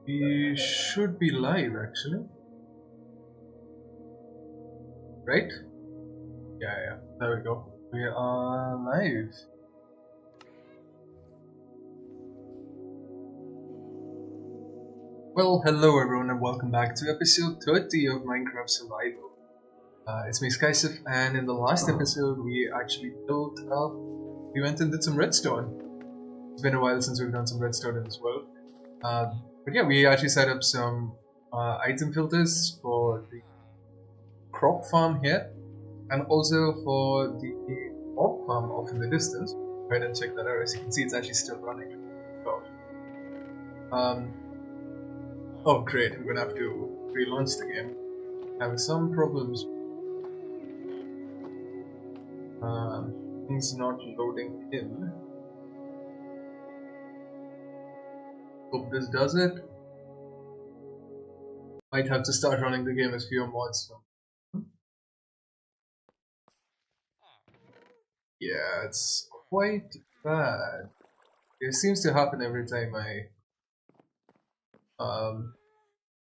We should be live actually, right? Yeah, there we go. We are live. Well, hello everyone and welcome back to episode 30 of Minecraft Survival. It's me, Skysif, and in the last episode we actually built up, we went and did some redstone. It's been a while since we've done some redstone in this world. But yeah, we actually set up some item filters for the crop farm here, and also for the orb farm off in the distance. Go ahead and check that out. As you can see, it's actually still running. So, oh great, I'm gonna have to relaunch the game. Having some problems. Things not loading in. Hope this does it. Might have to start running the game with fewer mods. Yeah, it's quite bad. It seems to happen every time I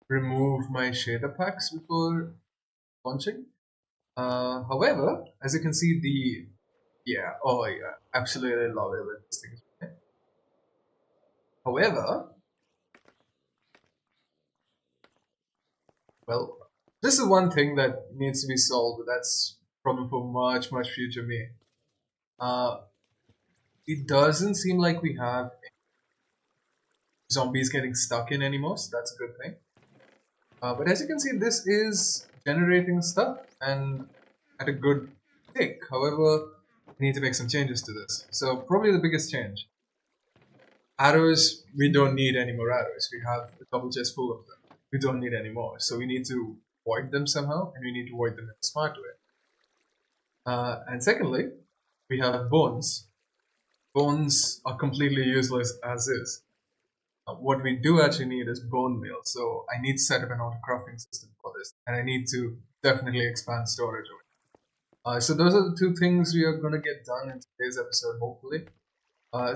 remove my shader packs before launching. However, as you can see, oh yeah, absolutely love it when this thing is running. However, well, this is one thing that needs to be solved, but that's a problem for much future me. Uh, it doesn't seem like we have zombies getting stuck in anymore, so that's a good thing. But as you can see, this is generating stuff and at a good tick. However, we need to make some changes to this. So probably the biggest change. Arrows, we don't need any more arrows. We have a double chest full of them. We don't need any more. So we need to void them somehow, and we need to void them in a smart way. And secondly, we have bones. Bones are completely useless as is. What we do actually need is bone meal. So I need to set up an auto crafting system for this, and I need to definitely expand storage. So those are the two things we are going to get done in today's episode, hopefully.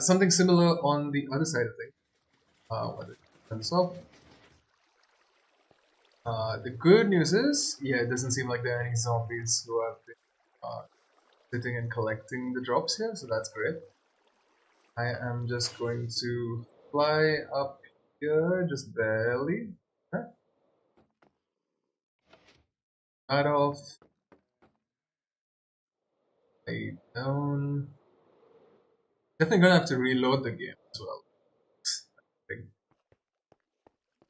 Something similar on the other side of things. What turn this off. The good news is, yeah, it doesn't seem like there are any zombies who have been sitting and collecting the drops here, so that's great. I am just going to fly up here, just barely. Out of a down. Definitely gonna have to reload the game as well. I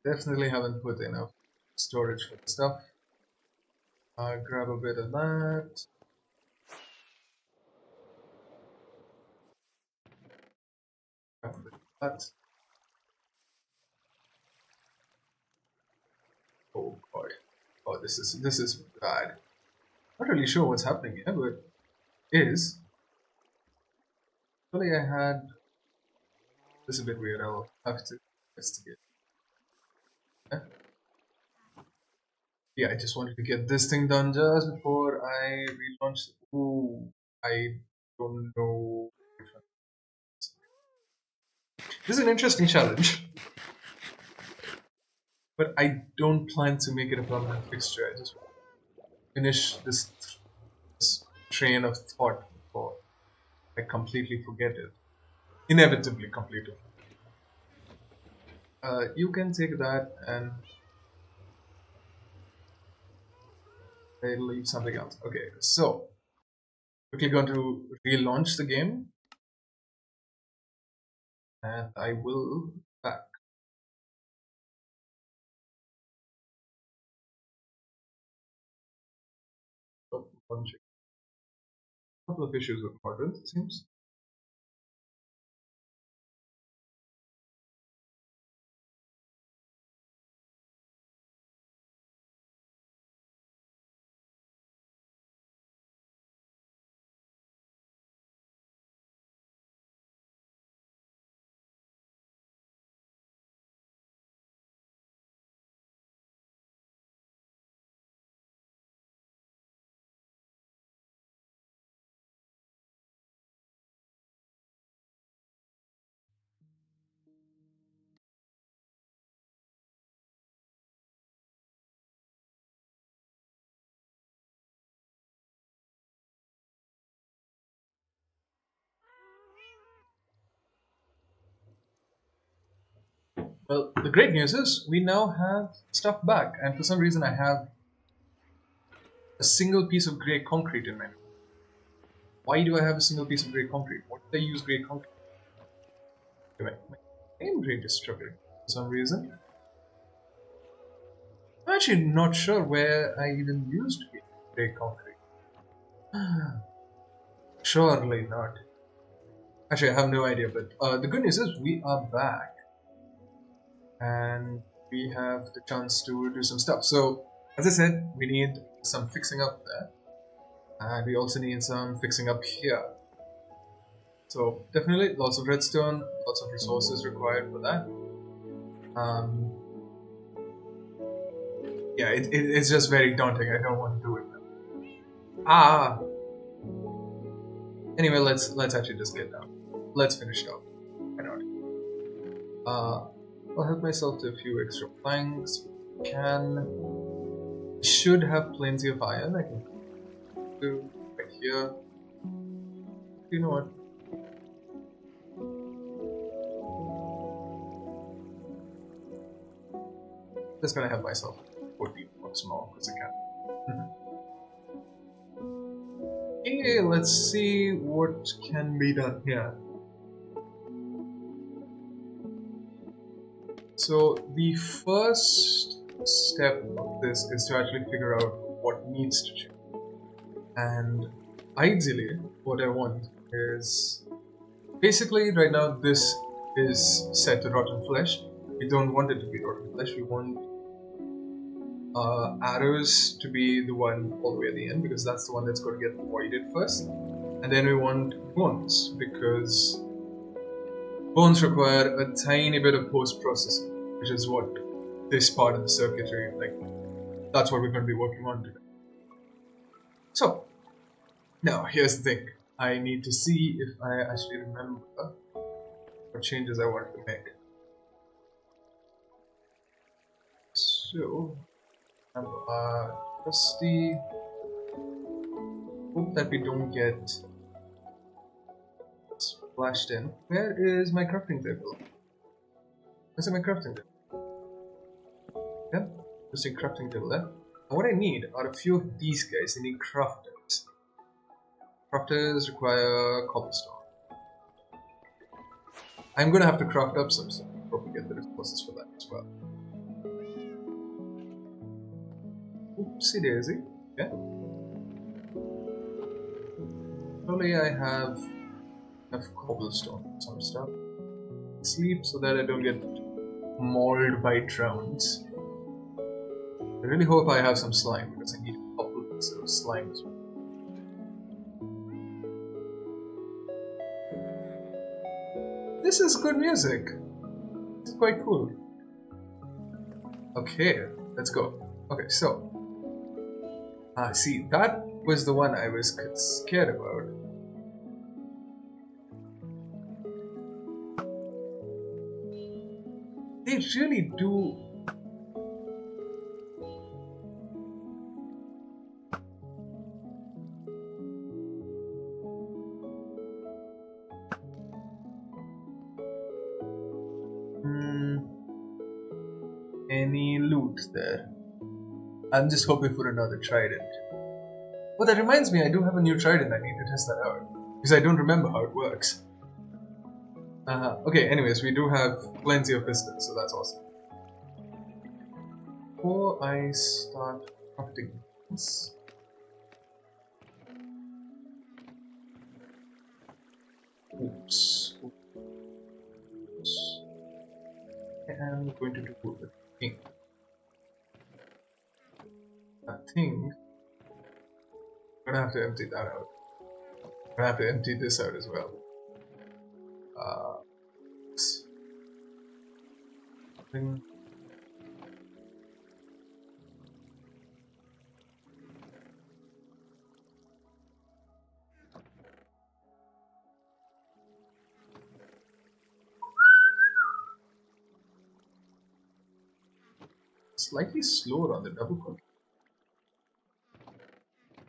definitely haven't put enough storage for the stuff. Grab a bit of that. Grab a bit of that. Oh boy. Oh, this is bad. Not really sure what's happening here, but is. Actually, I had. This is a bit weird. I'll have to investigate. Yeah, yeah, I just wanted to get this thing done just before I relaunch. Ooh, I don't know. This is an interesting challenge, but I don't plan to make it a permanent fixture. I just want to finish this train of thought before I completely forget it. Inevitably, completely. You can take that and I'll leave something else. Okay, so quickly going to relaunch the game and I will back. Oh, a couple of issues with Quadrant, it seems. Well, the great news is we now have stuff back, and for some reason I have a single piece of grey concrete in my room. Why do I have a single piece of grey concrete? What did I use grey concrete? My game rate is struggling for some reason. I'm actually not sure where I even used grey concrete. Surely not. Actually, I have no idea, but the good news is we are back. And we have the chance to do some stuff. So, as I said, we need some fixing up there. And we also need some fixing up here. So, definitely lots of redstone, lots of resources required for that. Yeah, it's just very daunting. I don't want to do it now. Anyway, let's actually just get down. Let's finish it up. Why not? I'll help myself to a few extra planks. Should have plenty of iron. I can do right here. You know what? Just gonna help myself 14 bucks more because I can. Okay, let's see what can be done here. So the first step of this is to actually figure out what needs to change. And ideally, what I want is basically right now this is set to rotten flesh. We don't want it to be rotten flesh. We want arrows to be the one all the way at the end because that's the one that's going to get voided first. And then we want bones because bones require a tiny bit of post-processing, which is what this part of the circuitry, that's what we're going to be working on today. So, now here's the thing. I need to see if I actually remember what changes I want to make. So, trusty. Hope that we don't get splashed in. Where is my crafting table? Where's my crafting table? Yep, just a crafting table there. And what I need are a few of these guys. I need crafters. Crafters require cobblestone. I'm gonna have to craft up some stuff before we get the resources for that as well. Oopsie daisy. Okay. Surely I have enough cobblestone for some stuff. Sleep so that I don't get mauled by drowns. I really hope I have some slime because I need a couple of slime as well. This is good music. It's quite cool. Okay, let's go. Okay, so see, that was the one I was scared about. They really do. Any loot there? I'm just hoping for another trident. Oh, that reminds me, I do have a new trident. I need to test that out because I don't remember how it works. Okay, anyways, we do have plenty of pistons, so that's awesome. Before I start crafting this, oops. I'm going to do the thing. I think I'm gonna have to empty that out. I'm gonna have to empty this out as well. Slightly slower on the double click.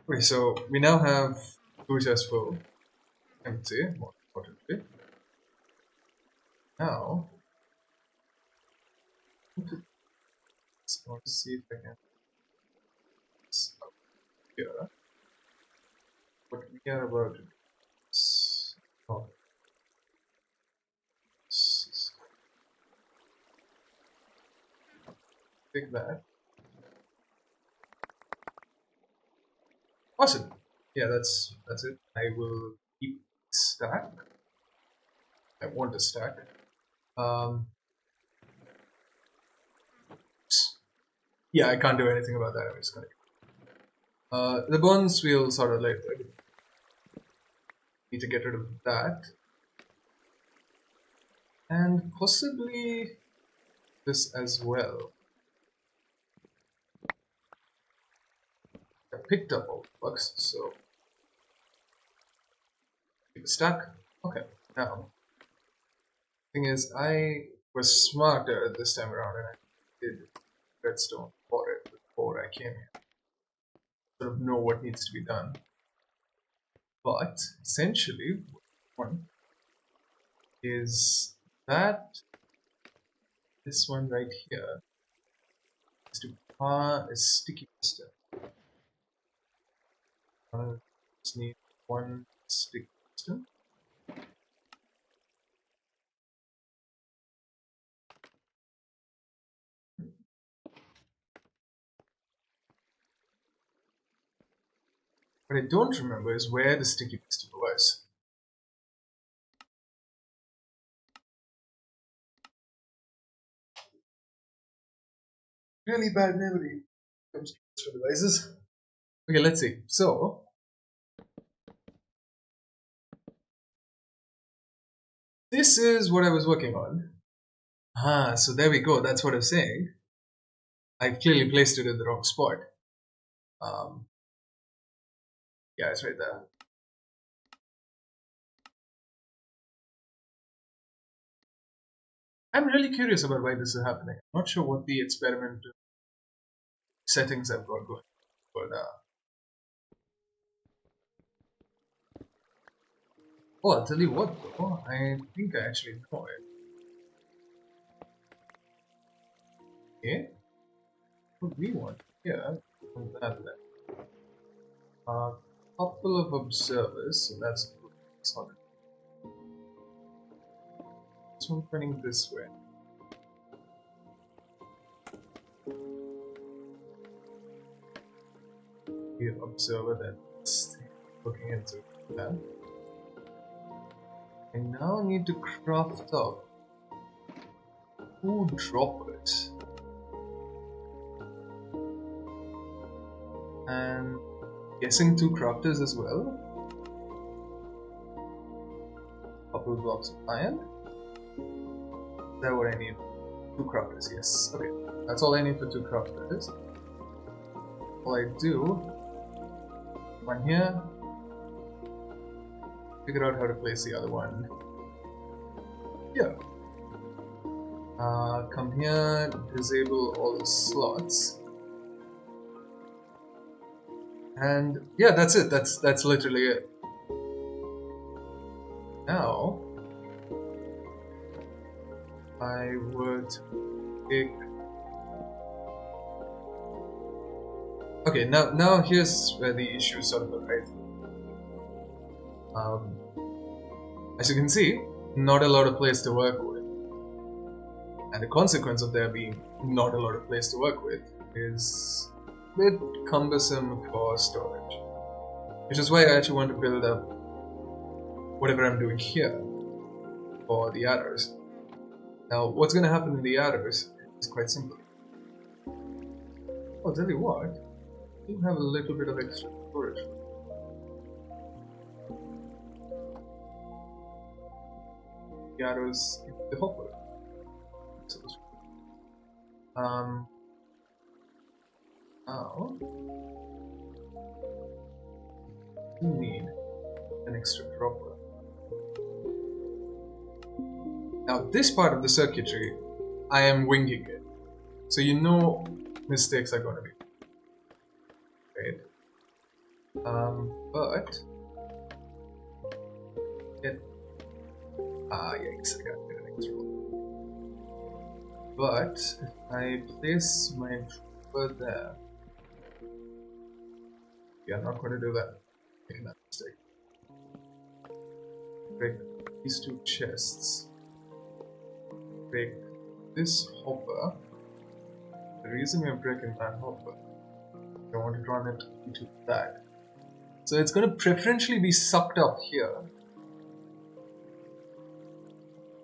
Okay, so we now have 2 chests full. Empty, more importantly. Now, I want to see if I can up here. What we are about to do is take that. Awesome. Yeah, that's it. I will keep stack. I want a stack. Yeah, I can't do anything about that. I'm just gonna. The bonds we'll sort of later. Need to get rid of that, and possibly this as well. I picked up all the bucks, so keep a stack. Okay, now thing is, I was smarter this time around, and I did redstone for it before I came here. Sort of know what needs to be done. But essentially, one is that this one right here is to par a sticky piston. Just need one sticky piston. What I don't remember is where the sticky piston was. Really bad memory comes to devices. Okay, let's see. So this is what I was working on. Ah, so there we go. That's what I'm saying. I clearly placed it in the wrong spot. Yeah, it's right there. I'm really curious about why this is happening. I'm not sure what the experiment settings I've got going, but oh, I'll tell you what though, I think I actually know it. Okay, what we want here from that left. A couple of observers, so that's good. It's not this one pointing this way. The observer that's looking into that. I now need to craft up 2 droppers. And guessing 2 crafters as well. Couple of blocks of iron. Is that what I need? 2 crafters, yes. Okay, that's all I need for 2 crafters. All I do, one here, figure out how to place the other one here. Come here, disable all the slots. And yeah, that's it. That's literally it. Now I would take. Okay, now here's where the issue sort of arises. As you can see, not a lot of place to work with, and the consequence of there being not a lot of place to work with is a bit cumbersome for storage, which is why I actually want to build up whatever I'm doing here for the arrows. Now, what's going to happen in the arrows is quite simple. I'll tell you what, you have a little bit of extra storage. The arrows in the hopper. Now you need an extra dropper. Now this part of the circuitry, I am winging it, so you know mistakes are going to be made. But yikes! I got an extra one. But if I place my trooper there, yeah, I'm not going to do that. Making that mistake. Break these two chests. Break this hopper. The reason we're breaking that hopper, I want to run it into that. So it's going to preferentially be sucked up here.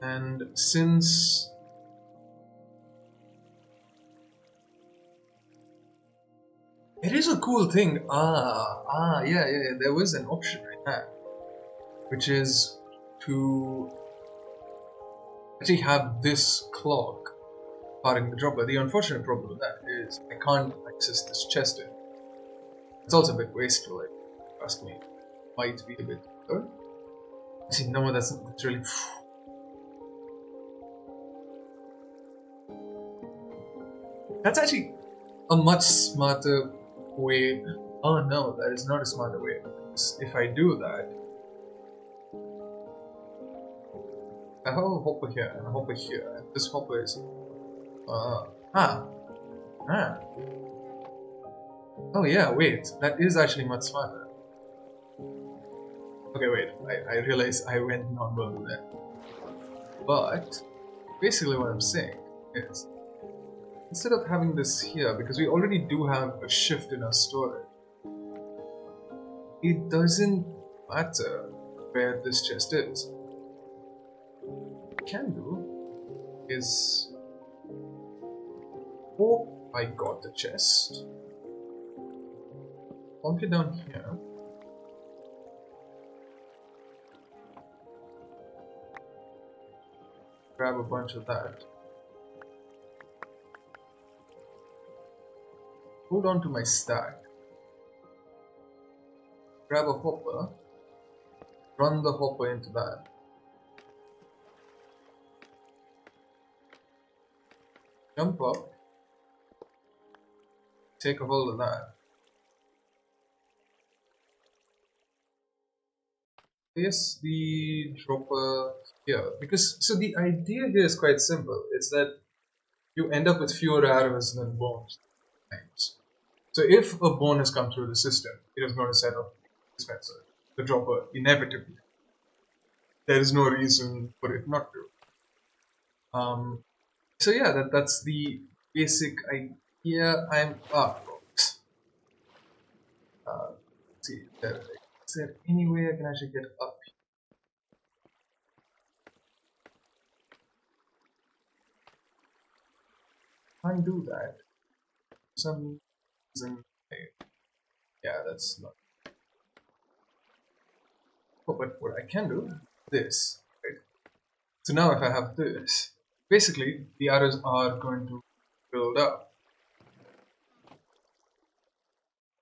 And since it is a cool thing, yeah, there was an option I had, which is to actually have this clock powering the dropper. The unfortunate problem with that is I can't access this chest in. It's also a bit wasteful, if you ask me. Might be a bit good. Actually, no, that's really. That's actually a much smarter way. Oh no, that is not a smarter way. If I do that, I have a hopper here and a hopper here, and this hopper is. Oh yeah, wait, that is actually much smarter. Okay, wait, I realize I went non-verbal with that. But basically what I'm saying is, instead of having this here, because we already do have a shift in our storage, it doesn't matter where this chest is. What I can do is hope I got the chest. Plonk it down here. Grab a bunch of that. Hold on to my stack. Grab a hopper. Run the hopper into that. Jump up. Take a hold of that. Place the dropper here. Because, so the idea here is quite simple. It's that you end up with fewer arrows than bones. So if a bone has come through the system, it is going to set off dispenser, the dropper, inevitably. There is no reason for it not to. So yeah, that's the basic idea. Folks. Let's see, is there any way I can actually get up here? Can't do that. For some reason, yeah, that's not. Oh, but what I can do, this, right? So now if I have this, basically the arrows are going to build up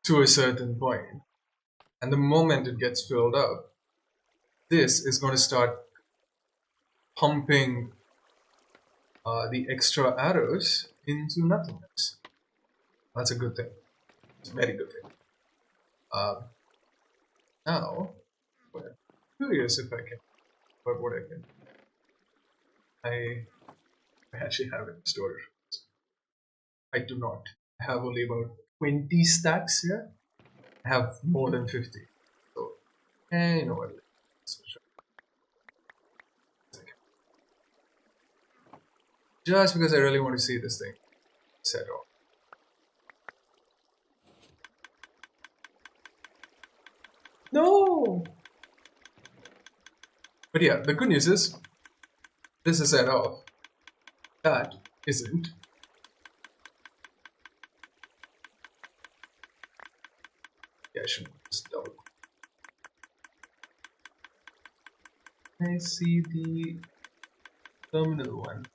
to a certain point. And the moment it gets filled up, this is going to start pumping the extra arrows into nothingness. That's a good thing. It's a very good thing. Now, I'm curious if I can, or what I can. I actually have it stored. I do not. I have only about 20 stacks here. I have more than 50. So, you know what? Just because I really want to see this thing set off. No! But yeah, the good news is, this is set off. That isn't. Yeah, I should just double. I see the terminal one.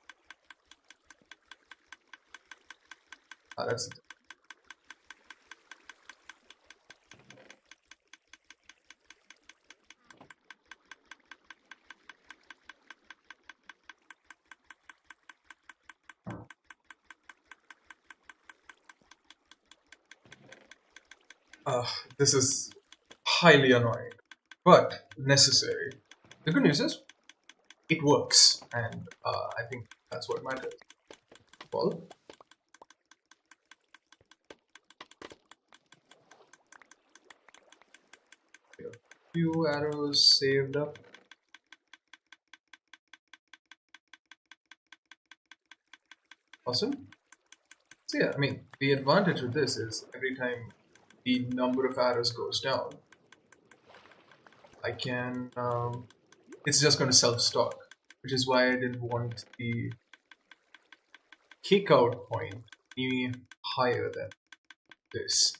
That's it. This is highly annoying, but necessary. The good news is, it works, and I think that's what matters. Well, a few arrows saved up. Awesome. So yeah, I mean, the advantage with this is every time the number of arrows goes down, I can, it's just going to self-stock, which is why I didn't want the kick out point any higher than this.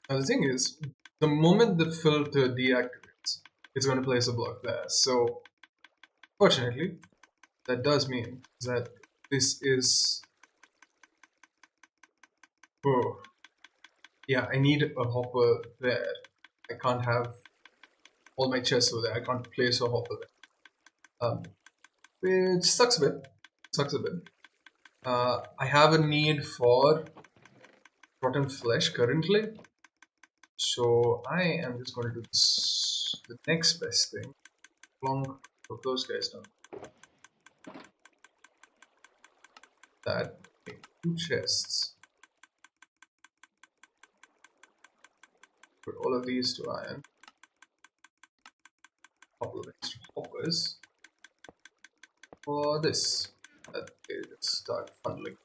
Now the thing is, the moment the filter deactivates, it's going to place a block there. So, fortunately, that does mean that this is... Oh, yeah, I need a hopper there. I can't have all my chests over there. I can't place a hopper there. Which sucks a bit. Sucks a bit. I have a need for rotten flesh currently. So I am just going to do this, the next best thing. Long put those guys down. That make 2 chests. Put all of these to iron. Couple of extra hoppers for this. Okay, let's start funneling.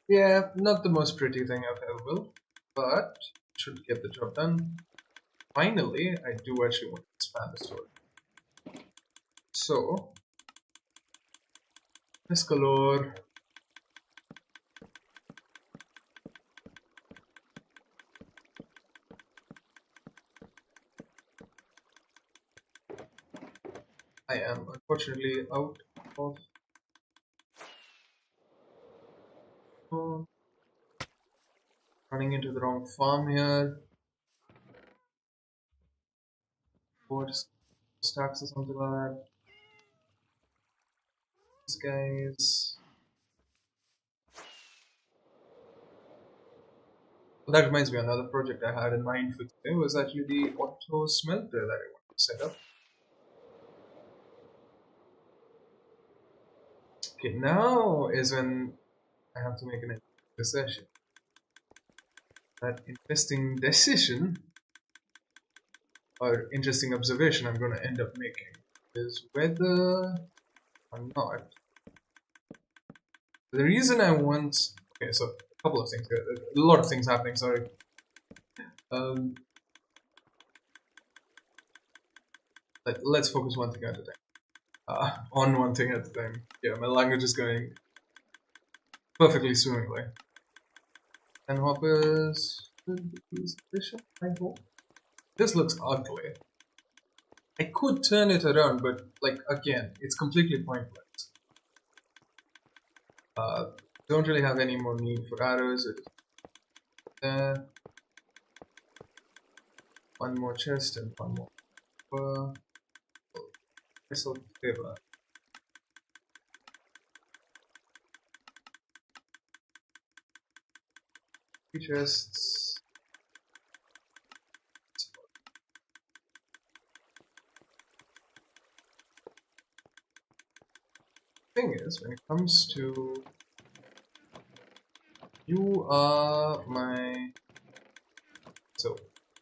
Yeah, not the most pretty thing I've ever built, but should get the job done. Finally, I do actually want to expand the story. So, Escalor. I am unfortunately out of running into the wrong farm here. 4 stacks or something like that. These guys. Well, that reminds me, another project I had in mind for today was actually the auto smelter that I wanted to set up. Okay, now is when I have to make an decision. That interesting decision or interesting observation I'm going to end up making is whether or not. The reason I want. Okay, so a couple of things. A lot of things happening, sorry. Let's focus one thing at a time. On one thing at a time. Yeah, my language is going perfectly swimmingly. And hoppers should be sufficient, I hope. This looks ugly. I could turn it around, but like again, it's completely pointless. Don't really have any more need for arrows. There. One more chest and one more. This will favor. Chests. Thing is, when it comes to you are my so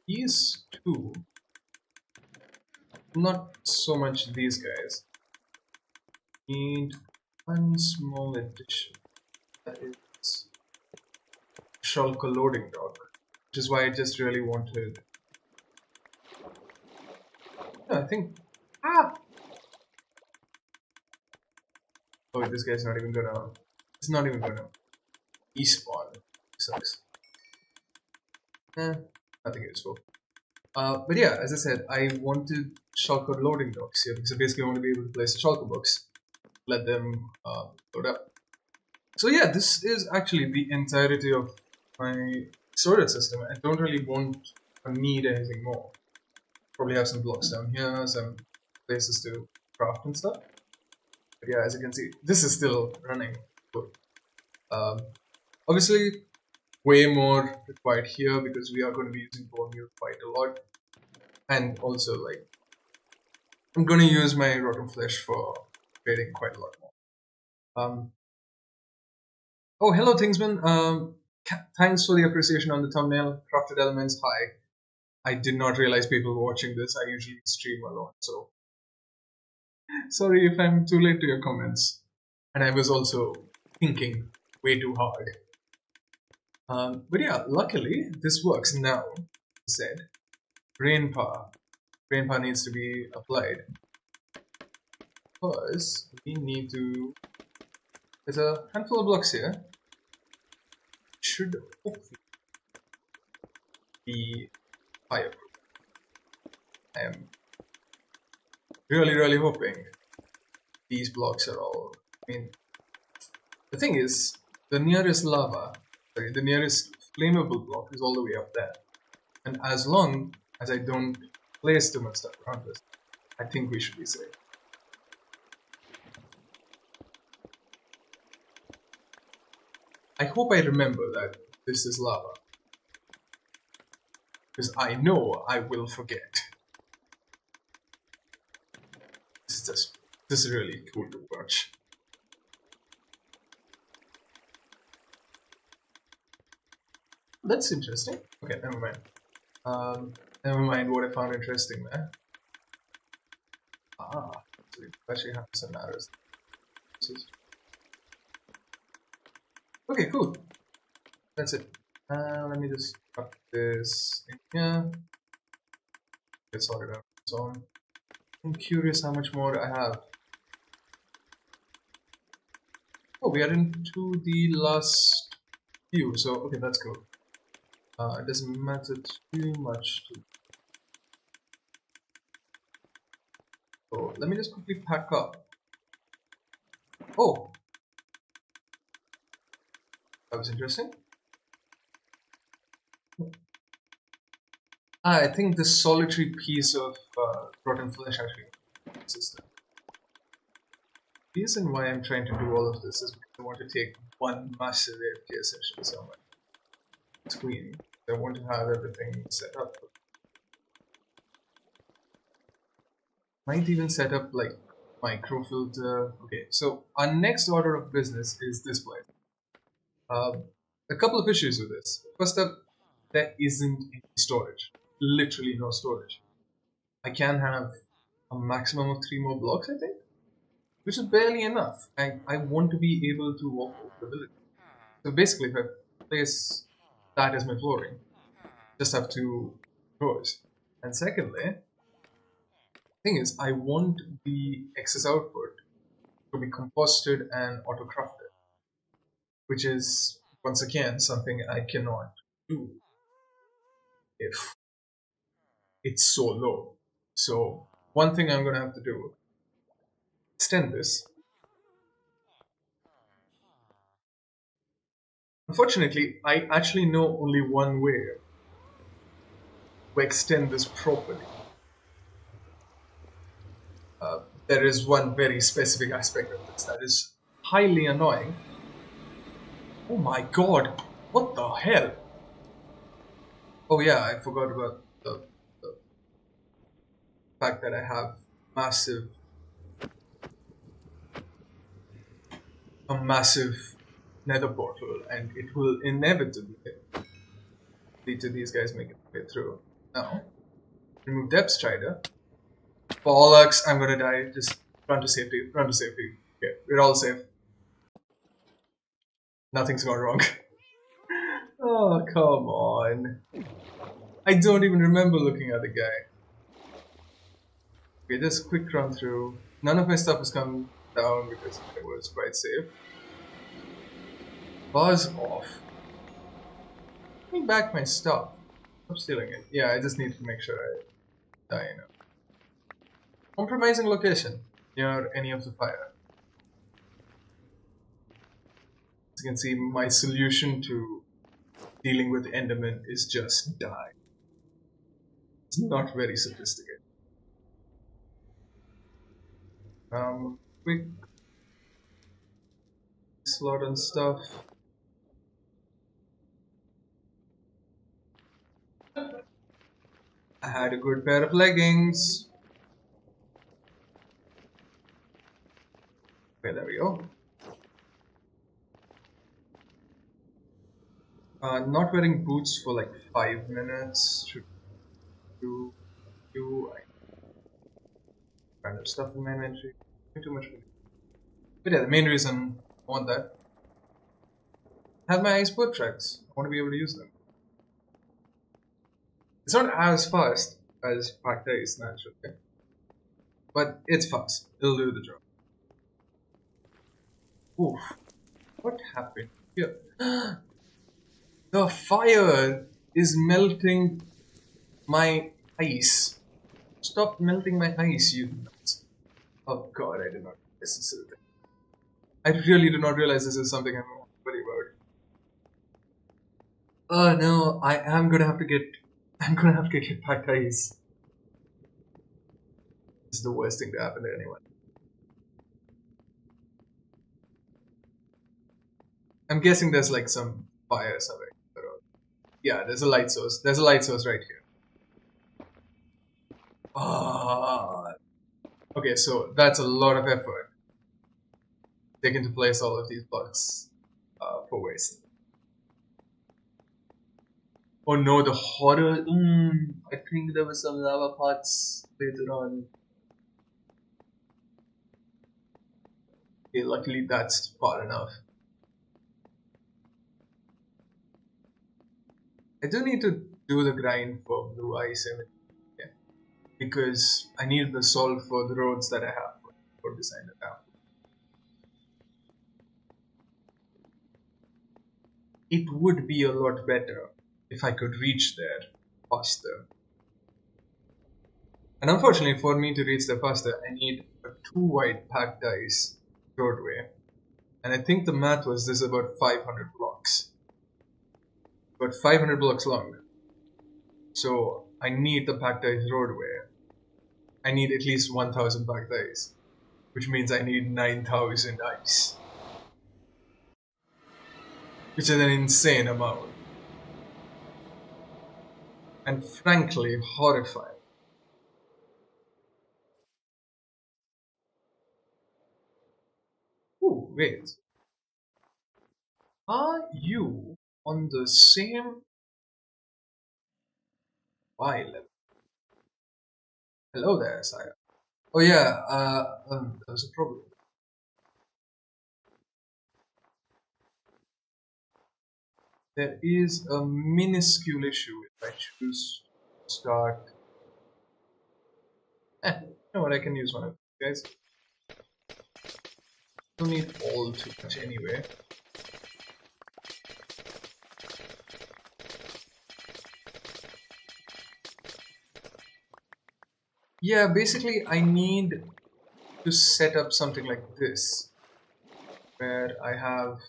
these two, not so much these guys, need one small addition. That is shulker loading dock, which is why I just really wanted. No, I think. Oh, this guy's not even gonna. It's not even gonna despawn. Sucks. Nothing useful. But yeah, as I said, I wanted shulker loading docks here because I basically want to be able to place the shulker books, let them load up. So yeah, this is actually the entirety of my storage system. I don't really want or need anything more. Probably have some blocks down here, some places to craft and stuff. But yeah, as you can see, this is still running good. Obviously, way more required here because we are going to be using bone meal quite a lot. And also, like, I'm going to use my rotten flesh for trading quite a lot more. Oh, hello, Thingsman. Thanks for the appreciation on the thumbnail. Crafted Elements, hi. I did not realize people were watching this. I usually stream alone, so sorry if I'm too late to your comments. And I was also thinking way too hard. But yeah, luckily this works now. Said rain power. Rain power needs to be applied because we need to. There's a handful of blocks here. Should hopefully be fireproof. I am really hoping these blocks are all. I mean, the thing is, the nearest the nearest flammable block is all the way up there. And as long as I don't place too much stuff around this, I think we should be safe. I hope I remember that this is lava. Because I know I will forget. This is really cool to watch. That's interesting. Okay, never mind. Never mind what I found interesting there. So we actually have some arrows. Okay, cool. That's it. Let me just put this in here. Get sorted out. So I'm curious how much more I have. Oh, we are into the last few, so okay, that's cool. It doesn't matter too much to. So let me just quickly pack up. Oh, that was interesting. I think this solitary piece of rotten flesh actually consistent. The reason why I'm trying to do all of this is because I want to take one massive AFK session somewhere between. I want to have everything set up. Might even set up like micro filter. Okay, so our next order of business is this place. A couple of issues with this. First up, there isn't any storage. Literally no storage. I can have a maximum of 3 more blocks, I think, which is barely enough. I want to be able to walk over the village. So basically, if I place that as my flooring, just have 2 rows. And secondly, thing is, I want the excess output to be composted and auto-crafted, which is, once again, something I cannot do if it's so low. So one thing I'm going to have to do, extend this. Unfortunately, I actually know only one way to extend this properly. There is one very specific aspect of this that is highly annoying. Oh my god, what the hell? Oh yeah, I forgot about the fact that I have massive a massive nether portal, and it will inevitably lead to these guys making their way through. Now, remove depth strider. Bollocks, I'm gonna die. Just run to safety, run to safety. Okay, we're all safe. Nothing's gone wrong. Oh, come on. I don't even remember looking at the guy. Okay, just quick run through. None of my stuff has come down because it was quite safe. Buzz off. Give me back my stuff. I'm stealing it. Yeah, I just need to make sure I die now. Compromising location near any of the fire. As you can see, my solution to dealing with Enderman is just die. It's not very sophisticated. Quick slot and stuff. I had a good pair of leggings. Okay, there we go. Not wearing boots for like 5 minutes should do kind of stuff in my inventory. Too much. But yeah, the main reason I want that, have my iceberg tracks. I want to be able to use them. It's not as fast as packed ice naturally, but it's fast. It'll do the job. Oof! What happened here? The fire is melting my ice. Stop melting my ice, you nuts. Oh god, I did not. This is a thing. I really did not realize this is something I'm worried about. Oh no, I am gonna have to get. I'm gonna have to get packed ice. This is the worst thing to happen to anyone. I'm guessing there's like some fire somewhere. Yeah, there's a light source. There's a light source right here. Ah. Okay, so that's a lot of effort taken to place all of these blocks for waste. Oh no, the horror. I think there were some lava pots later on. Okay, luckily that's far enough. I do need to do the grind for blue ice because I need the salt for the roads that I have for design that I have. It would be a lot better if I could reach there faster. And unfortunately, for me to reach there faster, I need a 2 wide packed ice roadway. And I think the math was this is about 500 blocks. About 500 blocks long. So I need the packed ice roadway. I need at least 1000 packed ice, which means I need 9000 ice. Which is an insane amount. And frankly, horrifying. Ooh, wait. Are you on the same Y level? Hello there, Saya. Oh yeah, there's a problem. There is a minuscule issue if I choose to start. You know what? I can use one of these guys. Don't need all too much anyway. Yeah, basically, I need to set up something like this, where I have.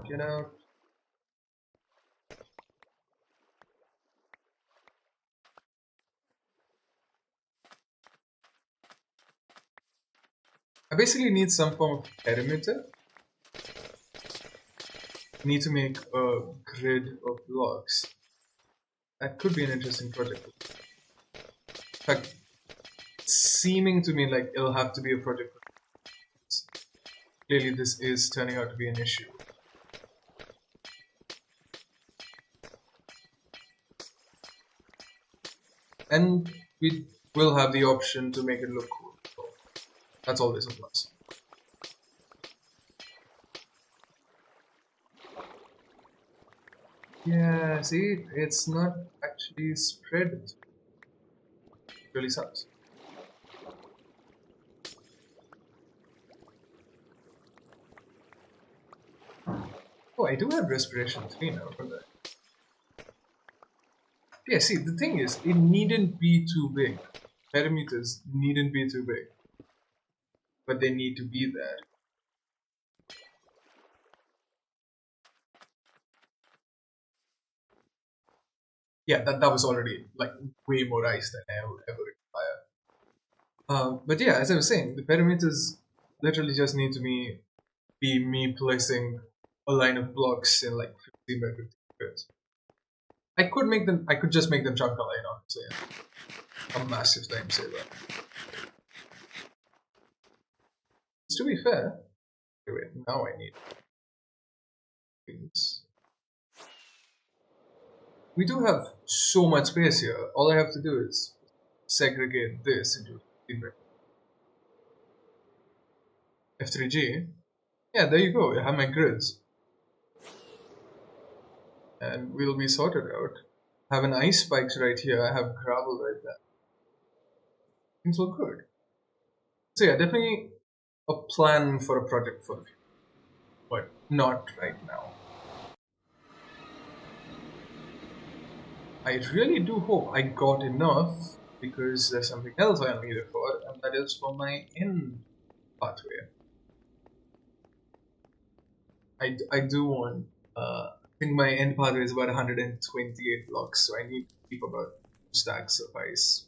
Get out. I basically need some form of perimeter. I need to make a grid of blocks. That could be an interesting project. In fact, it's seeming to me like it'll have to be a project. Clearly, this is turning out to be an issue. And we will have the option to make it look cool. So that's always a plus. Yeah, see, it's not actually spread. It really sucks. Oh, I do have respiration 3 now, don't I? Yeah, see, the thing is, it needn't be too big. Parameters needn't be too big. But they need to be there. Yeah, that was already like way more ice than I would ever require. But yeah, as I was saying, the parameters literally just need to be me placing a line of blocks in like 15 by 15 squares. I could make them. I could just make them chunk align on. So yeah, a massive time saver. To be fair, wait. Now I need things. We do have so much space here. All I have to do is segregate this into F3G. Yeah, there you go. I have my grids. And we'll be sorted out. I have an ice spikes right here. I have gravel right there. Things look good. So yeah, definitely a plan for a project for the future, but not right now. I really do hope I got enough because there's something else I'll need it for, and that is for my end pathway. I do want, I think my end pathway is about 128 blocks, so I need to keep about stacks of ice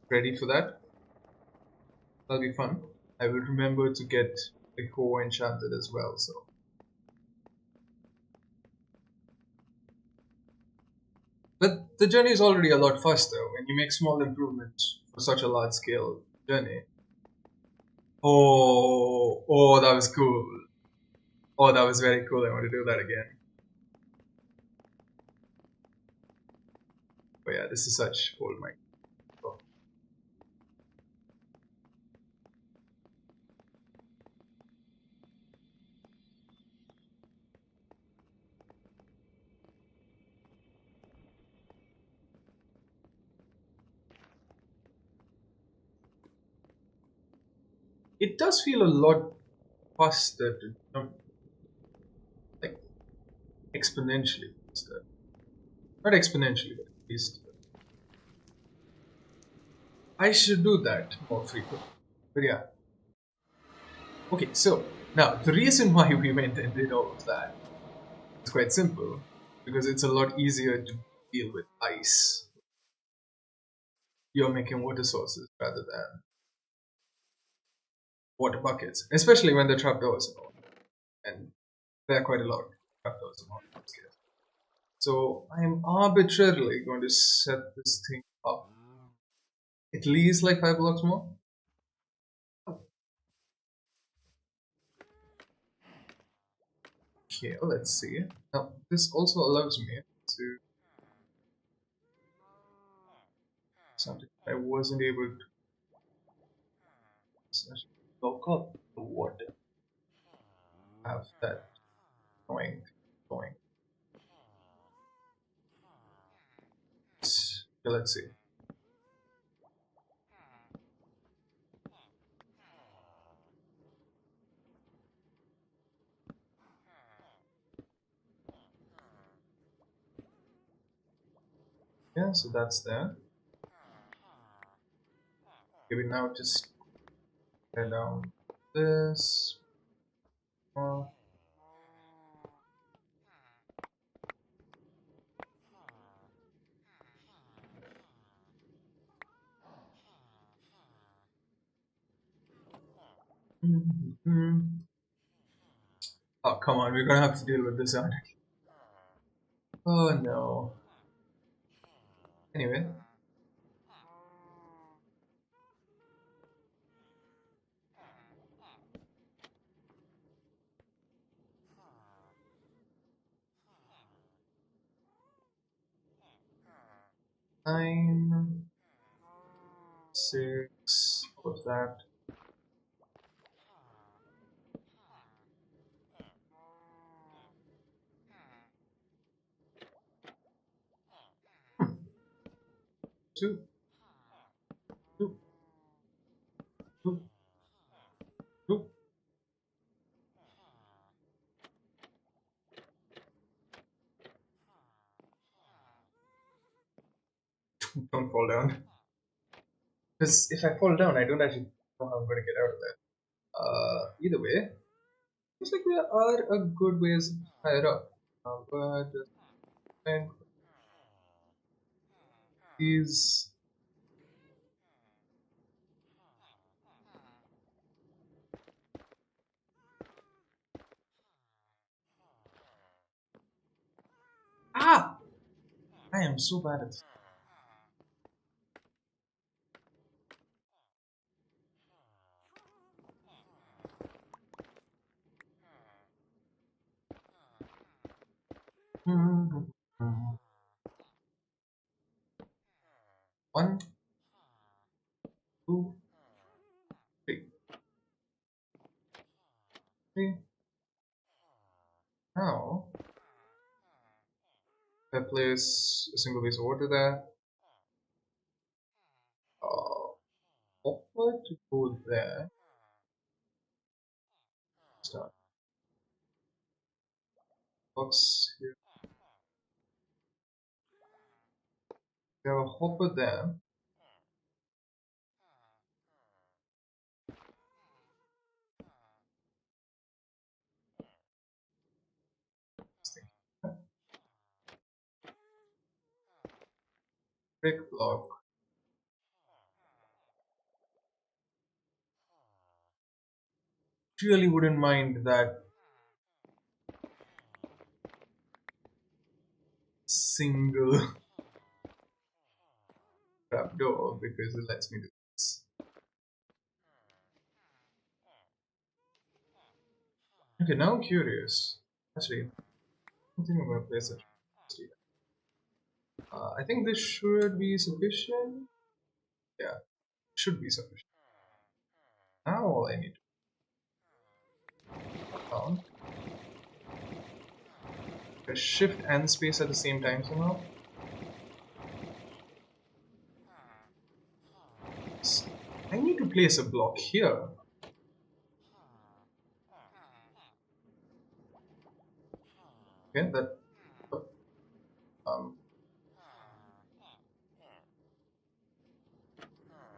ready for that. That'll be fun. I will remember to get the core enchanted as well, so. But the journey is already a lot faster when you make small improvements for such a large scale journey. Oh, that was cool. Oh, that was very cool. I want to do that again. But yeah, this is such old mic. Oh. It does feel a lot faster to jump, like exponentially faster. Not exponentially, but at least. I should do that more frequently. But yeah. Okay, so now the reason why we went and did all of that is quite simple because it's a lot easier to deal with ice. You're making water sources rather than water buckets, especially when the trapdoors are on. And there are quite a lot of trapdoors on this case. So I'm arbitrarily going to set this thing up at least like 5 blocks more. Okay, let's see. Now this also allows me to something I wasn't able to lock up the water. Have that going. So let's see. Yeah, so that's there. Maybe now just tear down this. Uh, mhm. Oh, come on, we're gonna have to deal with this, aren't we? Oh no. Anyway, nine, six, all of that. Hmm. Two, two, two, two. Don't fall down. Because if I fall down, I don't actually know how I'm gonna get out of that. Either way, looks like we are a good ways higher up. But and these. Ah! I am so bad at this. One, two, three. Three. Now, I place a single piece of water there. Offer to go there. Start. Box here. We have a hopper there. Brick block. Really wouldn't mind that single trapdoor because it lets me do this. Okay, now I'm curious. Actually, I don't think I'm gonna place it. I think this should be sufficient. Yeah, should be sufficient. Now all I need to down. Press shift and space at the same time somehow. I need to place a block here. Okay, that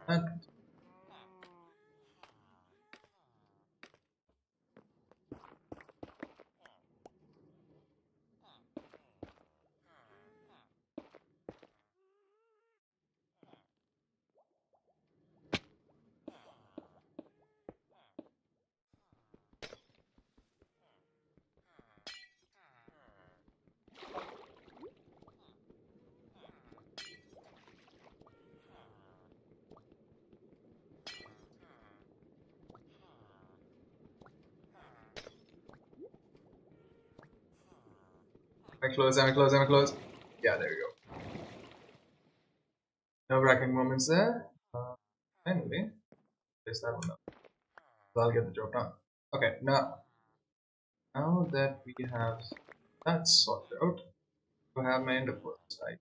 that am I close? Am I close? Am I close? Yeah, there we go. Nerve-wracking moments there. Anyway, place that one up. So I'll get the job done. Okay, now that we have that sorted out, I have my ender pearls. I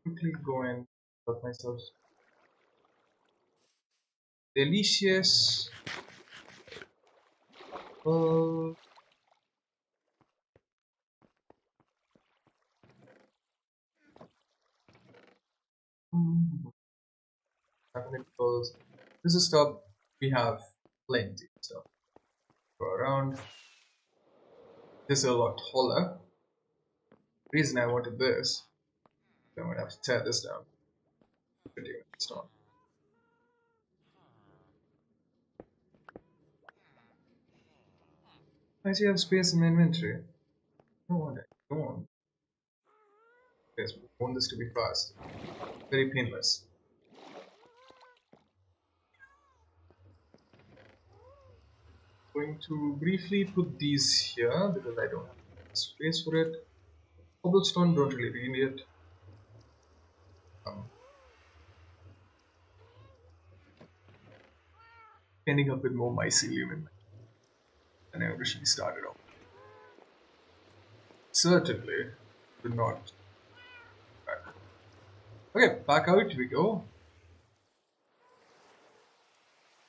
quickly go and put myself delicious. Uh, Pearls. This is stuff we have plenty. So go around. This is a lot taller. The reason I wanted this, I'm gonna have to tear this down. Stone. I actually have space in my inventory. No wonder. Come on. Yes, we want this to be fast. Very painless. Going to briefly put these here because I don't have space for it. Cobblestone, don't really need it. Ending up with more mycelium than I originally started off. Certainly did not. Okay, back out we go.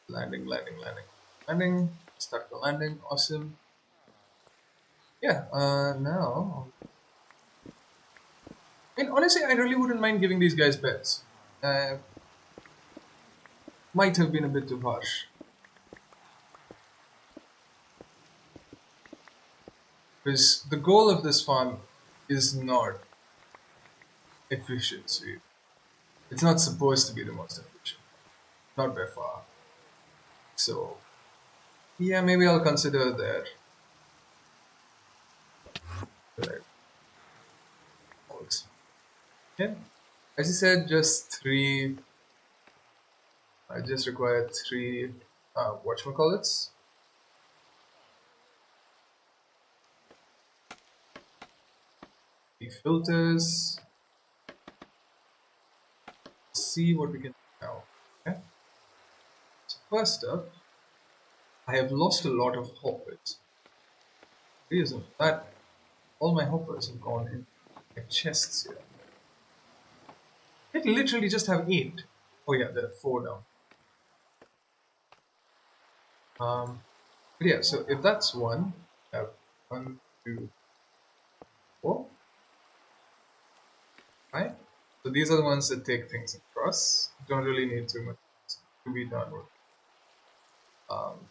Landing, landing, landing, landing. Start the landing. Awesome. Yeah. Now. I mean, honestly, I really wouldn't mind giving these guys beds. Might have been a bit too harsh. Because the goal of this farm is not efficiency. It's not supposed to be the most efficient. Not by far. So, yeah, maybe I'll consider that. Yeah. As you said, just three. I just require three. Whatchamacallits? Three filters. See what we can do now. Okay. So first up, I have lost a lot of hoppers. Reason for that, all my hoppers have gone in my chests here. I literally just have 8. Oh yeah, there are 4 now. But yeah, so if that's one, I have 1, 2, 4, right? So these are the ones that take things across. Don't really need too much to be done with. Um,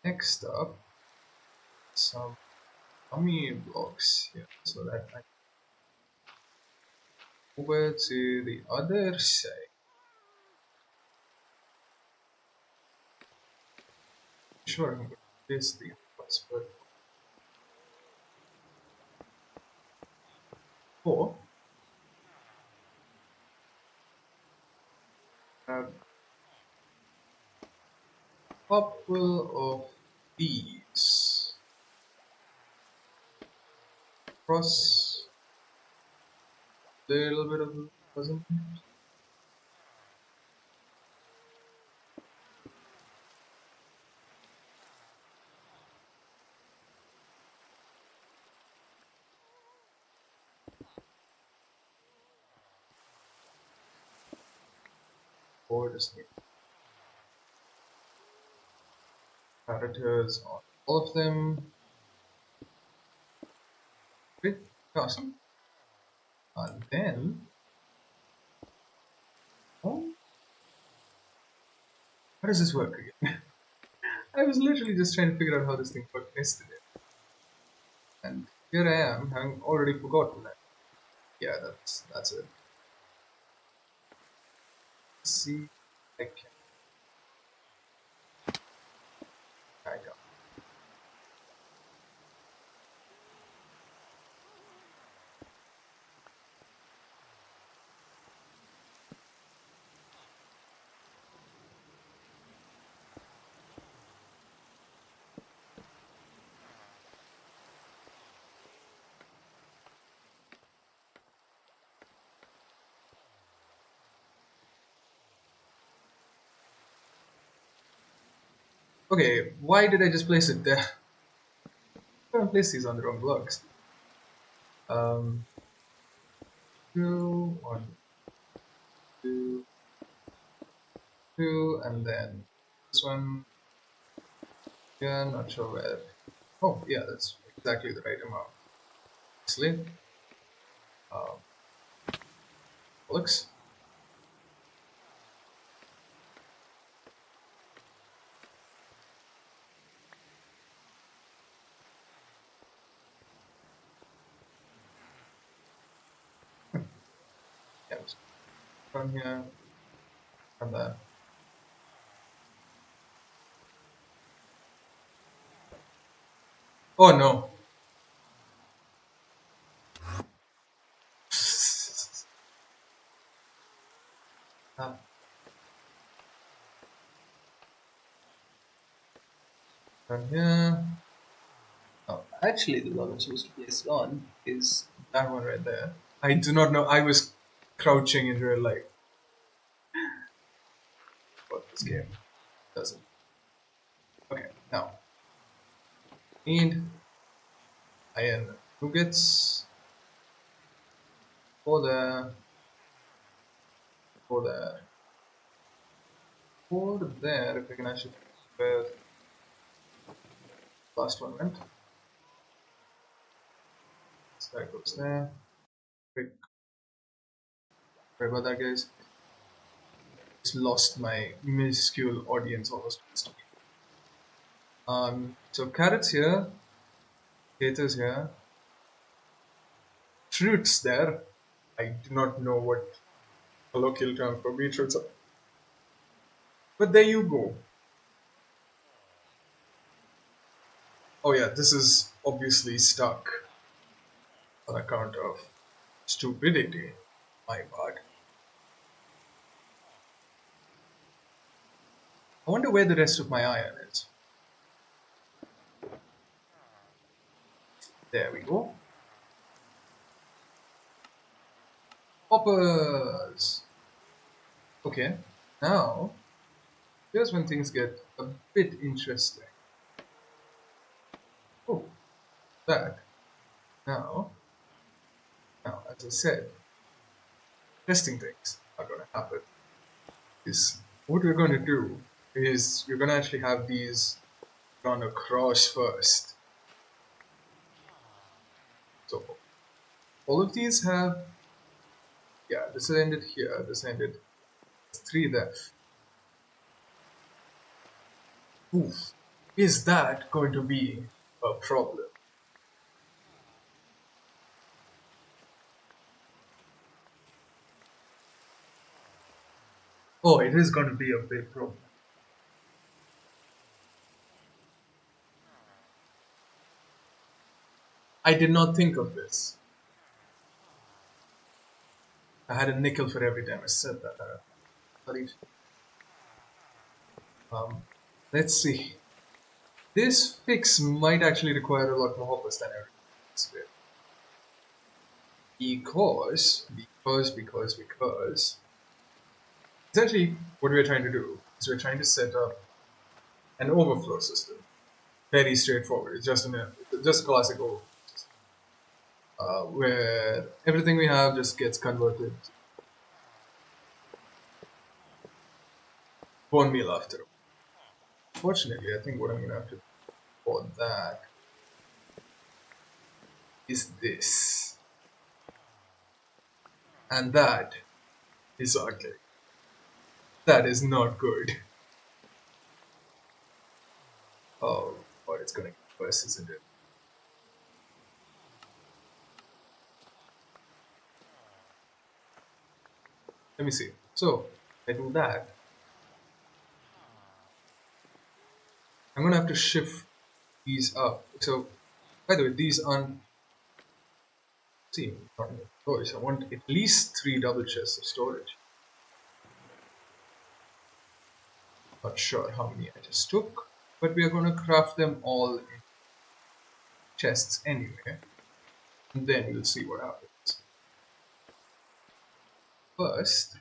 Next up, some dummy blocks here, so that I over to the other side. Sure, I'm going to place the blocks, but for a couple of these across a little bit of puzzle. Or just need characters on all of them. Great, awesome. And then, oh, how does this work again? I was literally just trying to figure out how this thing worked yesterday. And here I am, having already forgotten that. Yeah, that's it. Let's see, I can back up. Okay, why did I just place it there? I'm gonna place these on the wrong blocks. Um, two, one, two, two, and then this one. Yeah, not sure where. Oh, yeah, that's exactly the right amount. Actually, um, looks. Yeah, just from here, from there. Oh no. Ah, from here. Oh, actually, the block I'm supposed to place it on is that one right there. I do not know. I was crouching in real life. But this game doesn't. Okay, now need iron nuggets for the for the for there. If I can actually where the last one went, so that goes there. Quick, sorry about that, guys. Just lost my minuscule audience almost. So carrots here, potatoes here, fruits there. I do not know what colloquial term for beetroots are, but there you go. Oh yeah, this is obviously stuck. on account of stupidity, my part. I wonder where the rest of my iron is. There we go. Hoppers! Okay, now here's when things get a bit interesting. Oh, that. Now, as I said, interesting things are going to happen. Is what we're going to do is we're going to actually have these run across first. So all of these have, yeah, this ended here, this ended 3 there. Oof, is that going to be a problem? Oh, it is going to be a big problem. I did not think of this. I had a nickel for every time I said that. Sorry. Um, let's see. This fix might actually require a lot more hoppers than I expected. Because essentially what we're trying to do is we're trying to set up an overflow system. Very straightforward. It's just classic overflow system, where everything we have just gets converted to bone meal after. Fortunately, I think what I'm going to have to do for that is this. And that is ugly. That is not good. Oh, but it's gonna get worse, isn't it? Let me see. So, I do that. I'm gonna have to shift these up. So, by the way, these aren't. See, not storage. I want at least 3 double chests of storage. Not sure how many I just took, but we are gonna craft them all in chests anyway. And then we'll see what happens. First,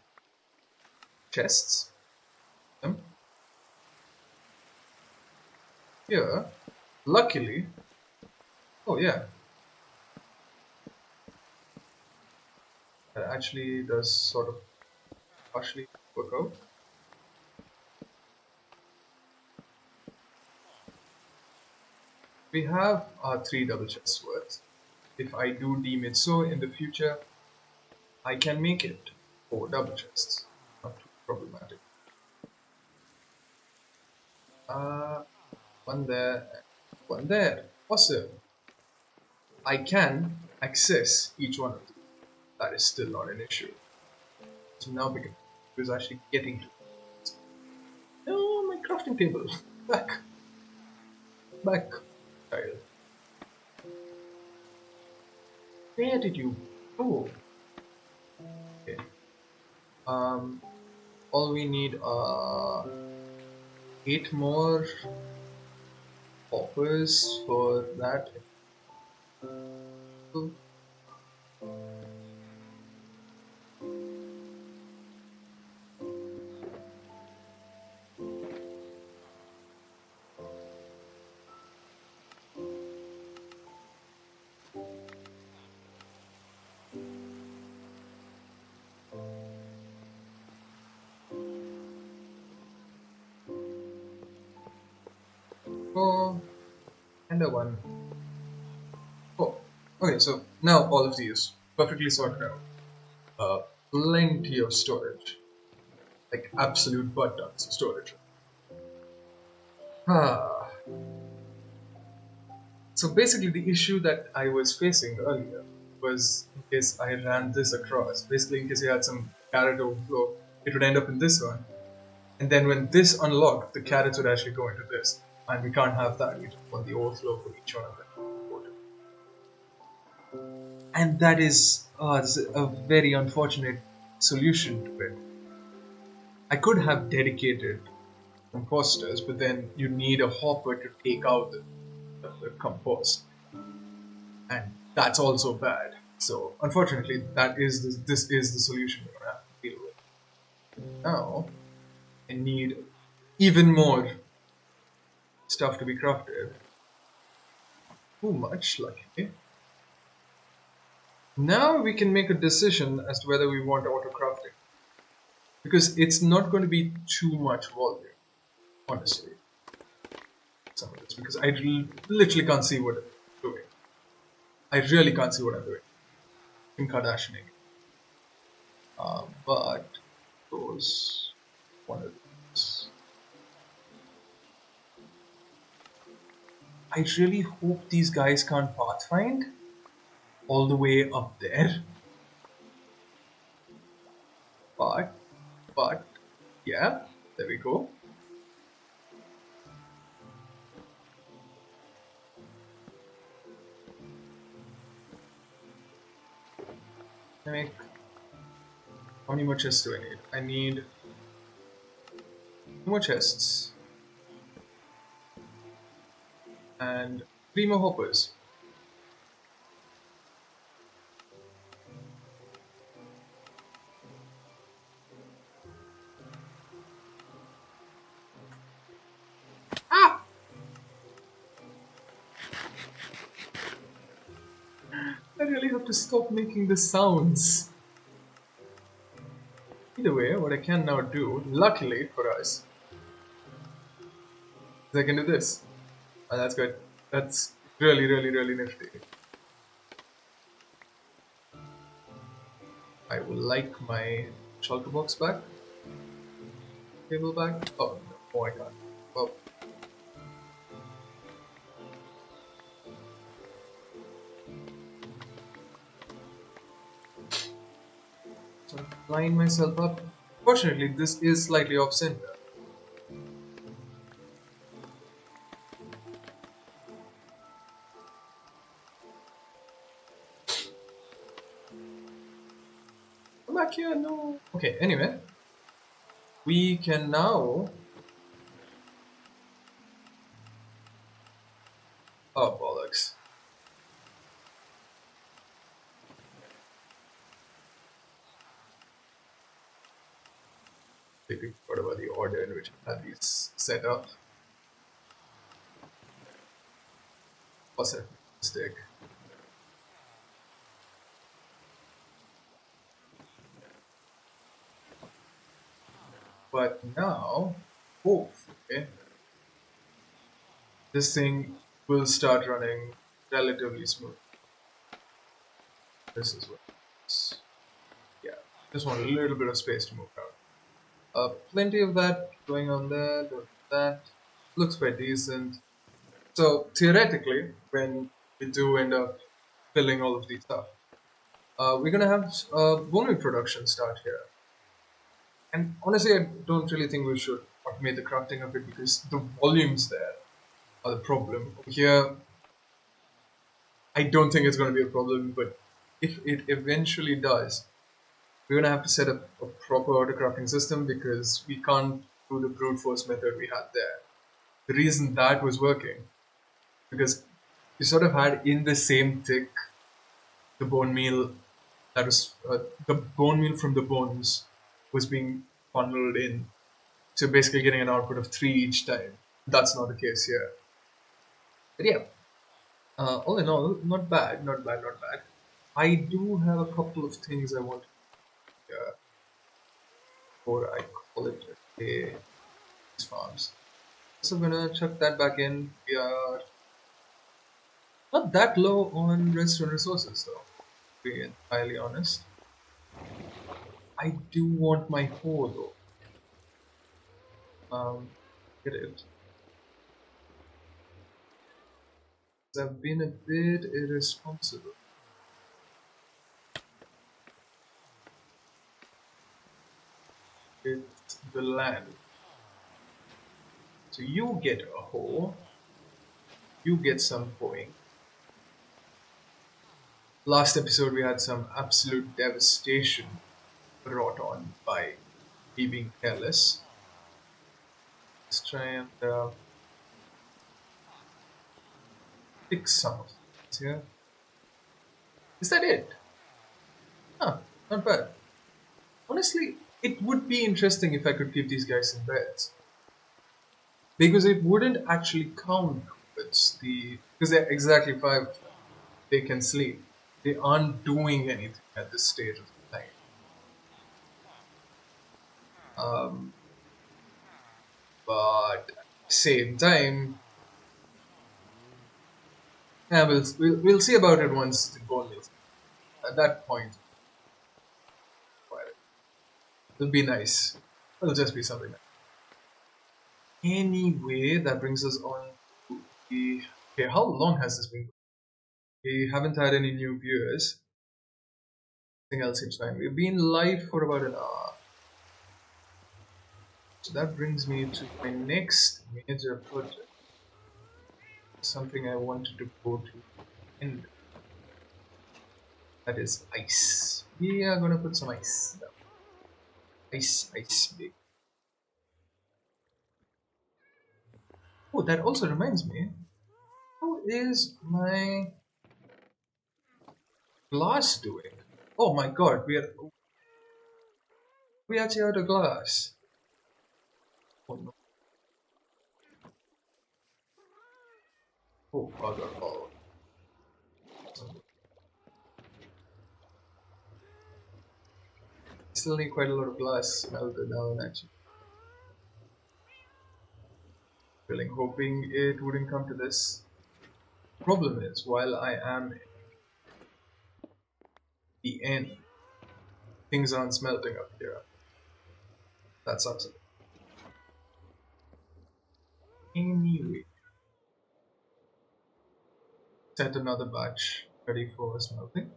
chests. Here, luckily, oh yeah, that actually does sort of partially work out. We have our 3 double chests worth. If I do deem it so in the future, I can make it 4 double chests. Not too problematic. One there, one there. Awesome. I can access each one of them. That is still not an issue. So now because actually getting to it. Oh, my crafting table. Back. Child. Where did you go? Okay. All we need are 8 more hoppers for that. Oh, and a 1. Oh, okay, so now all of these perfectly sorted out. Plenty of storage. Like absolute butt tons of storage. Ah. So basically the issue that I was facing earlier was in case I ran this across. Basically in case you had some carrot overflow, it would end up in this one. And then when this unlocked, the carrots would actually go into this. And we can't have that. We just want the overflow for each one of them. And that is, this is a very unfortunate solution to it. I could have dedicated composters, but then you need a hopper to take out the compost, and that's also bad. So unfortunately, this is the solution we're gonna have to deal with. Now I need even more stuff to be crafted. Too much, luckily. Now we can make a decision as to whether we want auto crafting, because it's not going to be too much volume, honestly. Some of this, because I literally can't see what I'm doing. I really can't see what I'm doing in Kardashianing. But those one of those. I really hope these guys can't pathfind all the way up there. But, but, yeah, there we go. I make, how many more chests do I need? I need 2 more chests and 3 more hoppers. Ah! I really have to stop making the sounds. Either way, what I can now do, luckily for us, is I can do this. And that's good. That's really, really, really nifty. I would like my shulker box back. Table back. Oh, no. Oh, I can't. Well, so I'm line myself up. Fortunately, this is slightly off center. Come back here, no. Okay, anyway. We can now. Oh, bollocks. Completely forgot about the order in which I had these set up. Was a mistake. But now, hopefully, this thing will start running relatively smooth. This is what it's, yeah, just want a little bit of space to move around. Plenty of that going on there, that looks quite decent. So theoretically, when we do end up filling all of these up, we're gonna have bone meal production start here. And honestly, I don't really think we should automate the crafting of it because the volumes there are the problem. Here, I don't think it's going to be a problem, but if it eventually does, we're going to have to set up a proper auto crafting system because we can't do the brute force method we had there. The reason that was working because you sort of had in the same tick the bone meal that was the bone meal from the bones was being funneled in, so basically getting an output of 3 each time. That's not the case here. But yeah, all in all, not bad, not bad, not bad. I do have a couple of things I want to before I call it a day. Farms. So I'm gonna chuck that back in. We are not that low on redstone resources though, to be entirely honest. I do want my hoe though. Get it. 'Cause I've been a bit irresponsible with the land. So you get a hoe, you get some hoeing. Last episode we had some absolute devastation brought on by me being careless. Let's try and fix some of this here. Is that it? Huh, not bad. Honestly, it would be interesting if I could keep these guys in beds. Because it wouldn't actually count towards because they're exactly 5 of them. They can sleep. They aren't doing anything at this stage of the night. Um, but at the same time, yeah, we'll see about it once the bone meals. At that point, well, it'll be nice. It'll just be something nice. Anyway, that brings us on to the. Okay, how long has this been? We haven't had any new viewers. Everything else seems fine. We've been live for about an hour. So that brings me to my next major project. Something I wanted to go to end. That is ice. We are gonna put some ice down. Ice, big. Oh, that also reminds me. How is my glass doing? Oh my god, we actually out of glass. Oh no. Oh bugger all. Still need quite a lot of glass melted down actually. Really hoping it wouldn't come to this. Problem is, while I am in the end, things aren't smelting up here. That sucks. Anyway, set another batch ready for smelting.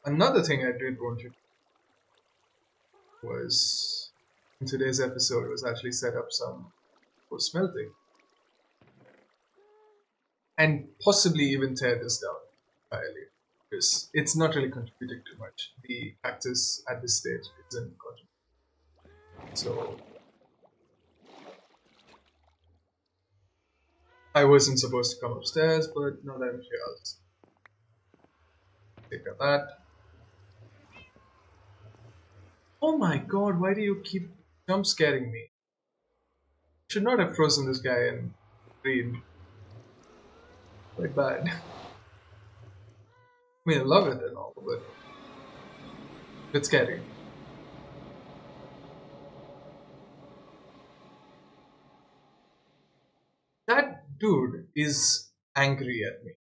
Another thing I did want to do was in today's episode was actually set up some for smelting and possibly even tear this down entirely because it's not really contributing too much. The cactus at this stage isn't contributing. So I wasn't supposed to come upstairs, but now that I'm here, I'll just take care of that. Oh my god, why do you keep jump scaring me? Should not have frozen this guy in green. Quite bad. I mean, I love it and all, but a bit scary. That dude is angry at me.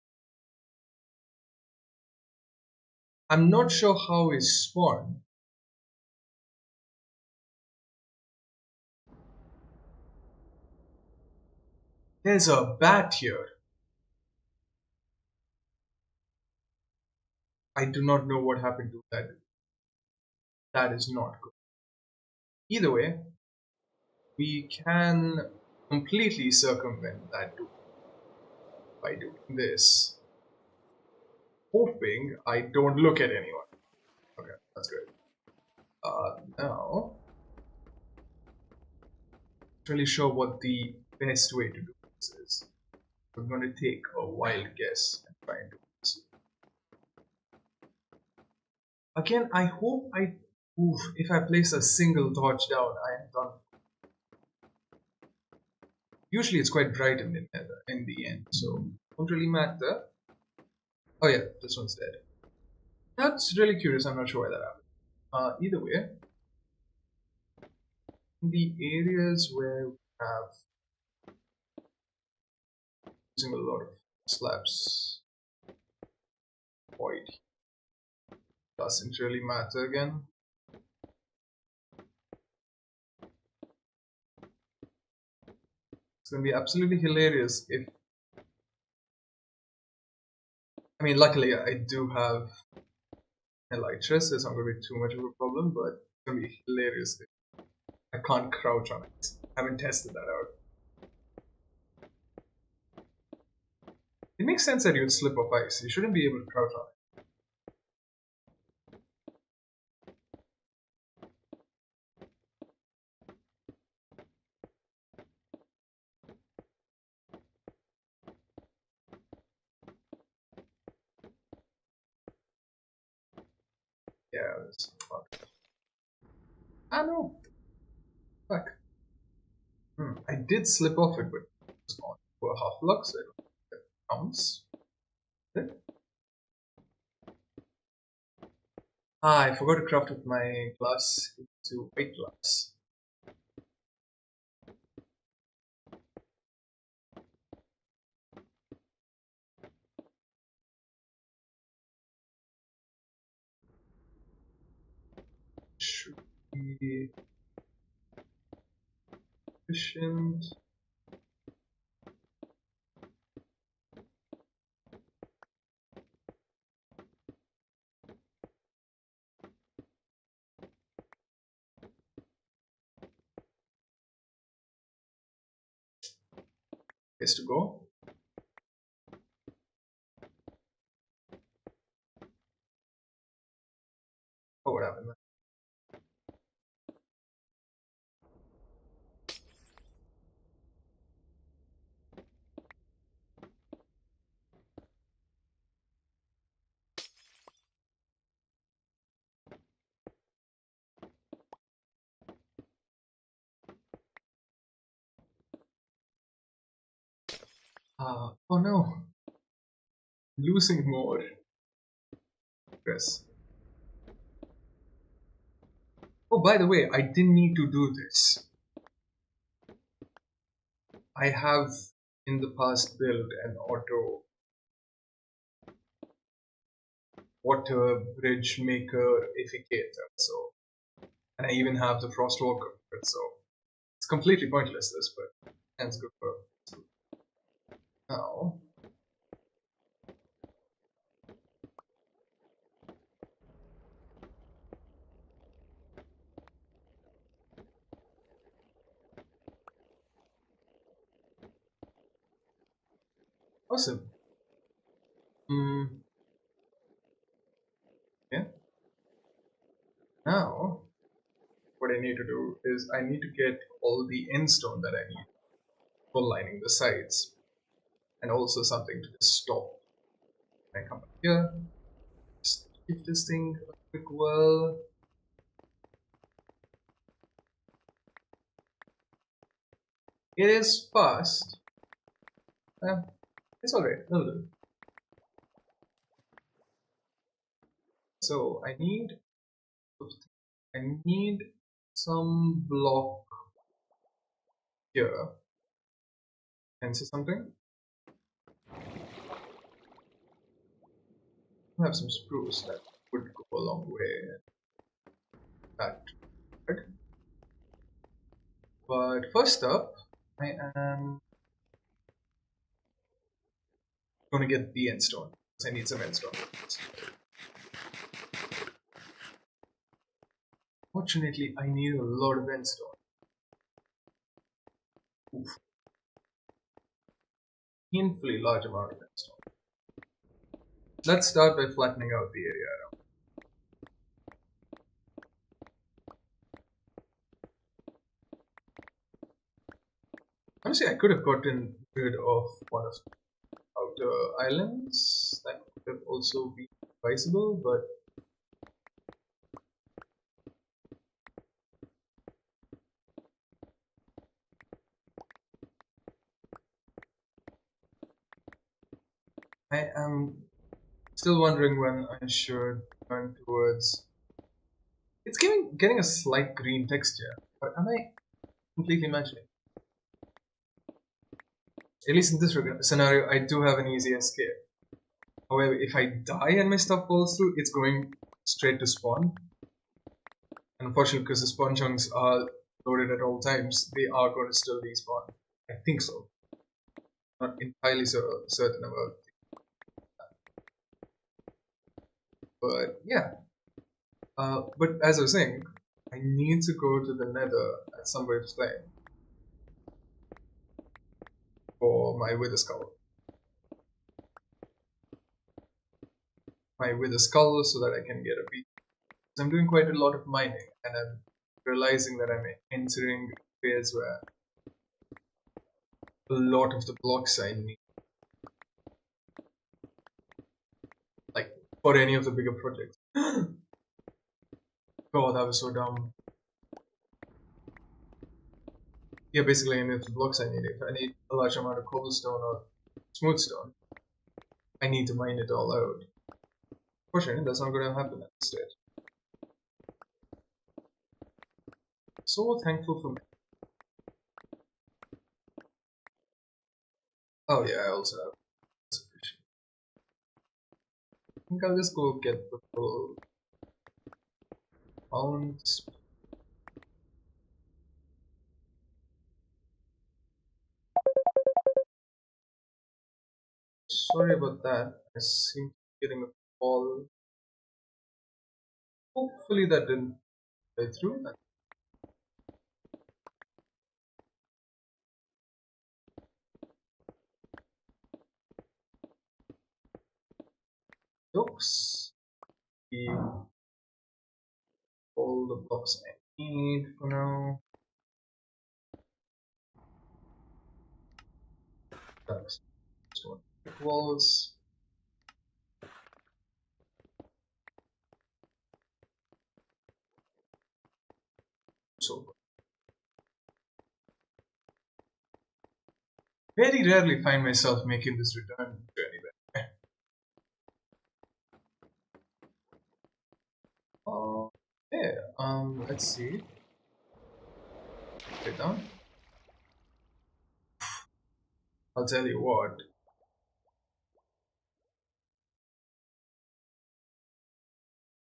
I'm not sure how he spawned. There's a bat here. I do not know what happened to that. That is not good. Either way, we can completely circumvent that dude by doing this. Hoping I don't look at anyone. Okay, that's good. Now, not really sure what the best way to do this is. I'm going to take a wild guess and try and do this. Again, I hope if I place a single torch down, I am done. Usually it's quite bright in the end, so don't really matter. Oh yeah, this one's dead. That's really curious, I'm not sure why that happened. Either way, in the areas where we have using a lot of slabs, void doesn't really matter again. It's gonna be absolutely hilarious if I mean luckily I do have elytras, it's not going to be too much of a problem, but it's going to be hilarious. I can't crouch on it. I haven't tested that out. It makes sense that you'd slip off ice. You shouldn't be able to crouch on it. Yeah, that's fuck. Ah no. Fuck. I did slip off it, but it was on for half luck, so it counts. Ah, I forgot to craft up my glass into white glass. Should be efficient. Place to go. Oh, what happened? Oh no. Losing more. Yes. Oh, by the way, I didn't need to do this. I have in the past built an auto water bridge maker efficator, so, and I even have the frost walker for it, so it's completely pointless this, but it's good for now. Awesome. Yeah. Now, what I need to do is I need to get all the end stone that I need for lining the sides, and also something to stop. I come back here, just give this thing a quick whirl. It is fast. It's alright. So I need some block here. Can say something? I have some spruce that would go a long way. That good. But first up, I am gonna get the end stone because I need some end stone. Fortunately, I need a lot of end stone. Oof. Painfully large amount of end stone. Let's start by flattening out the area around. Honestly, I could have gotten rid of one of the outer islands. That could have also been advisable, but I am still wondering when I should turn towards. It's getting a slight green texture, but am I completely imagining? At least in this scenario, I do have an easy escape. However, if I die and my stuff falls through, it's going straight to spawn. And unfortunately, because the spawn chunks are loaded at all times, they are going to still respawn. I think so. Not entirely certain about it. But yeah, But as I was saying, I need to go to the Nether at some point of time for my Wither Skull. So that I can get a beat. I'm doing quite a lot of mining, and I'm realizing that I'm entering a phase where a lot of the blocks I need, like for any of the bigger projects. God, that was so dumb. Yeah, basically any of the blocks I need. If I need a large amount of cobblestone or smooth stone, I need to mine it all out. Fortunately, that's not going to happen at this stage. So thankful for me. Oh yeah, I also have sufficient. I think I'll just go get the full mount. Sorry about that. I seem to be getting a call. Hopefully that didn't play through. Looks be all the blocks I need for now. That's stone walls. So very rarely find myself making this return journey back. Yeah, let's see. Right down. I'll tell you what.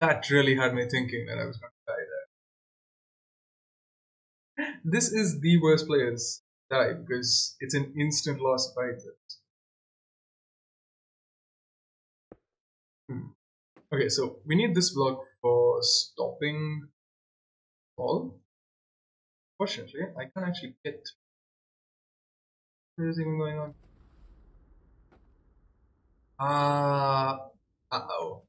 That really had me thinking that I was going to die there. This is the worst player's die because it's an instant loss of items. Okay, so we need this block for stopping all. Fortunately, I can't actually get what is even going on. Uh-oh. Uh-oh.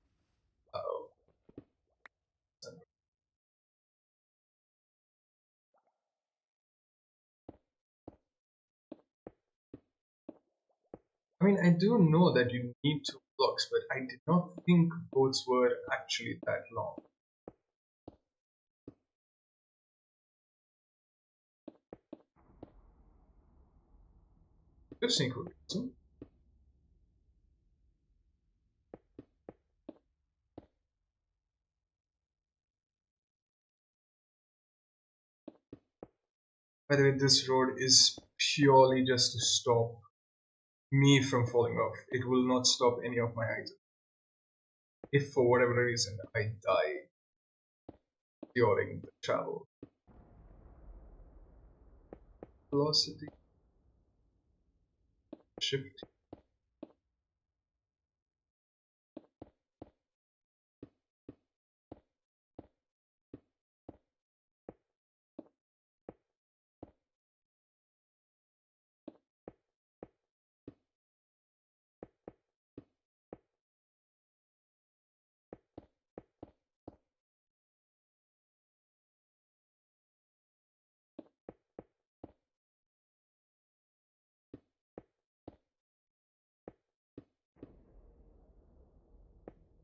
I mean, I do know that you need two blocks, but I did not think boats were actually that long. Interesting could be awesome. By the way, this road is purely just to stop me from falling off. It will not stop any of my items. If for whatever reason I die during the travel. Velocity, shift.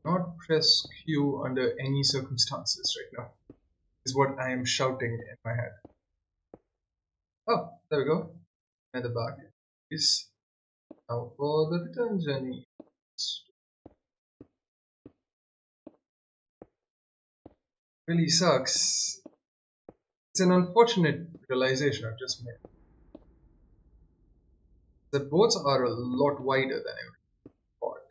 Not press Q under any circumstances right now, is what I am shouting in my head. Oh, there we go. At the back. Is now for the return journey. Really sucks. It's an unfortunate realization I've just made. The boats are a lot wider than I thought.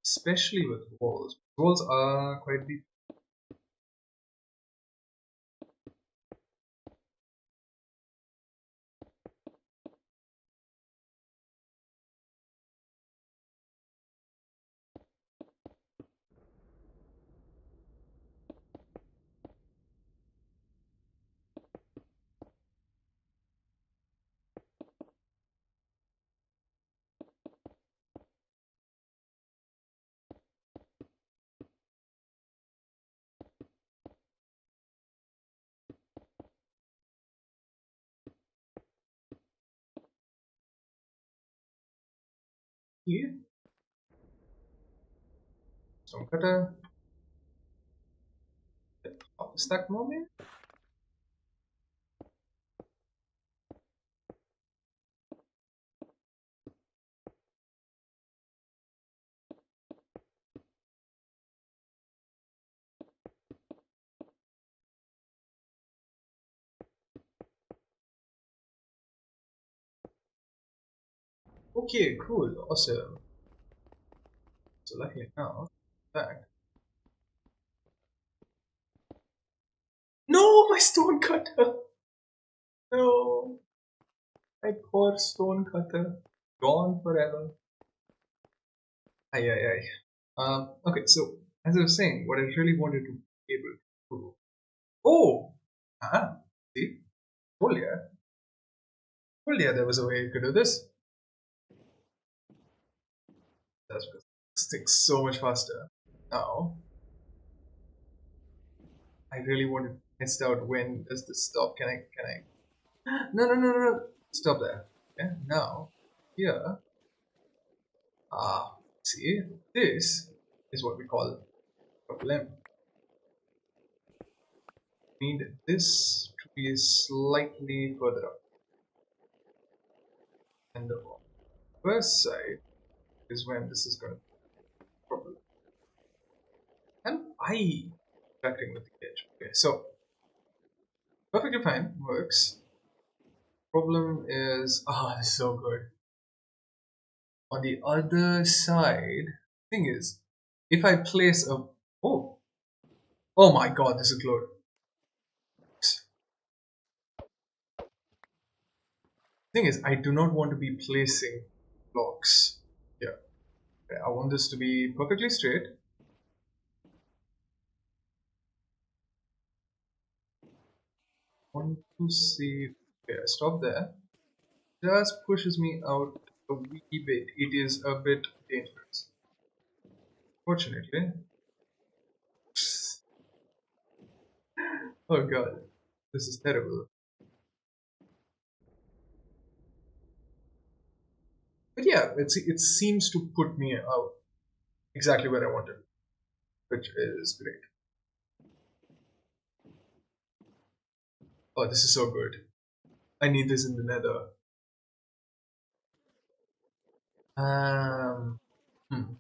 Especially with walls. Walls are quite deep. Here. Stone cutter. Half a stack more, maybe? Okay, cool, awesome. So luckily now, that. No, my stone cutter! No, my poor stone cutter. Gone forever. Ay, ay, ay. Okay, so as I was saying, what I really wanted to be able to do. Oh! See? Told ya. Told ya there was a way you could do this. That's because it sticks so much faster. Now, I really wanted to test out when does this stop. Can I? No, no, no, no, no. Stop there. Okay, now, here, see, this is what we call problem. Need this to be slightly further up. And the first side is when this is going to be a problem. And I interacting with the edge. Okay, so perfectly fine, works. Problem is, this is so good. On the other side, thing is, if I place a oh my god, this is glowed. Thing is, I do not want to be placing blocks here. Okay, I want this to be perfectly straight. Want to see. Okay, I stop there. Just pushes me out a wee bit. It is a bit dangerous. Fortunately. Oh god, this is terrible. But yeah, it seems to put me out exactly where I wanted, which is great. Oh, this is so good. I need this in the nether. Um, hmm.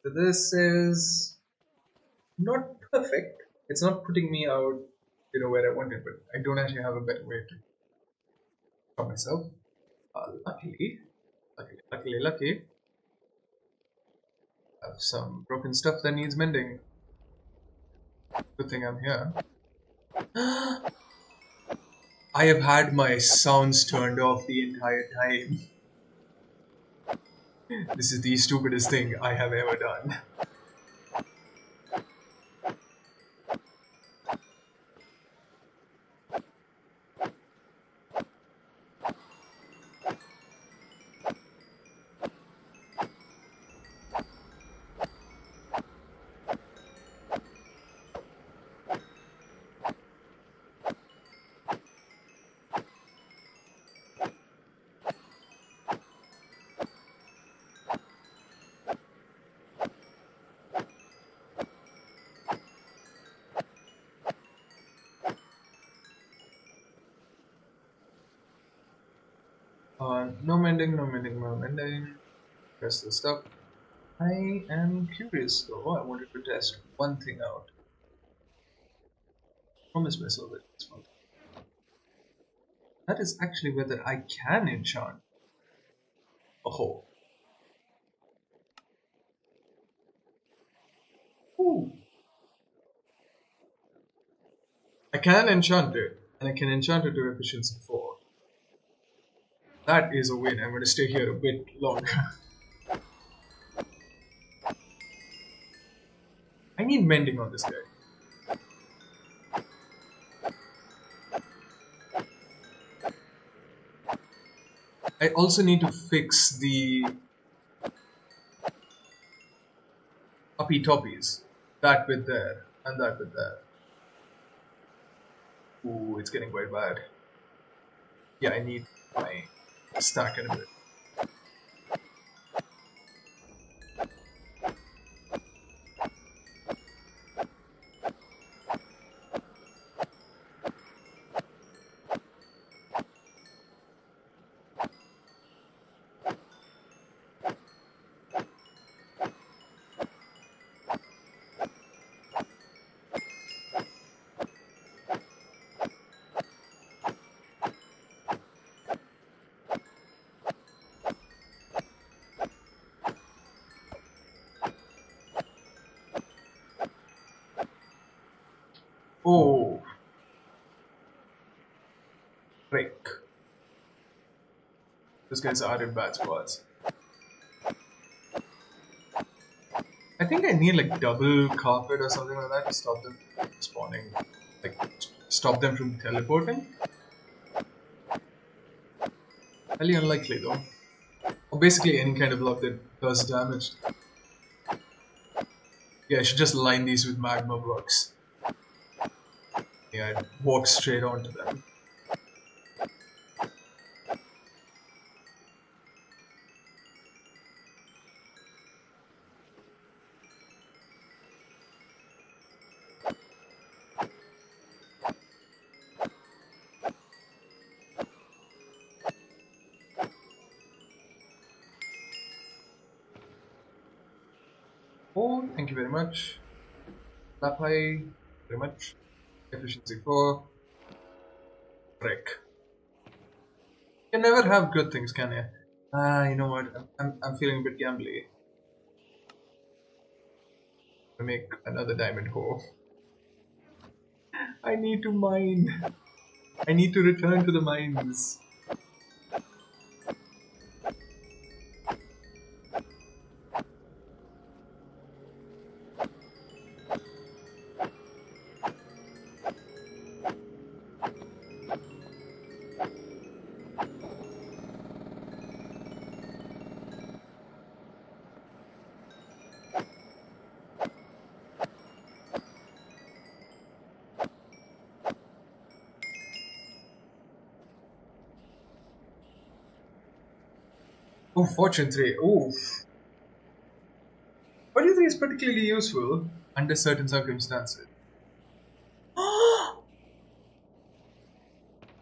So this is not perfect. It's not putting me out, where I wanted, but I don't actually have a better way to stop myself. Luckily, I have some broken stuff that needs mending. Good thing I'm here. I have had my sounds turned off the entire time. This is the stupidest thing I have ever done. No mending, no mending, no mending. Press the stuff. I am curious though. I wanted to test one thing out. Promise myself that this one. That is actually whether I can enchant a hole. Ooh. I can enchant it, and I can enchant it to efficiency 4. That is a win. I'm going to stay here a bit longer. I need mending on this guy. I also need to fix the uppy toppies. That bit there, and that bit there. Ooh, it's getting quite bad. Yeah, I need my stack in a bit. those guys are in bad spots. I think I need like double carpet or something like that to stop them spawning. Like, stop them from teleporting. Highly unlikely though. Or basically any kind of block that does damage. Yeah, I should just line these with magma blocks. Yeah, I'd walk straight onto them. Oh, thank you very much. Lapai, very much. Efficiency 4. Frick. You can never have good things, can you? Ah, you know what? I'm feeling a bit gambly. To make another diamond hole. I need to mine. I need to return to the mines. Oh, Fortune 3. Oof. Fortune 3 is particularly useful under certain circumstances.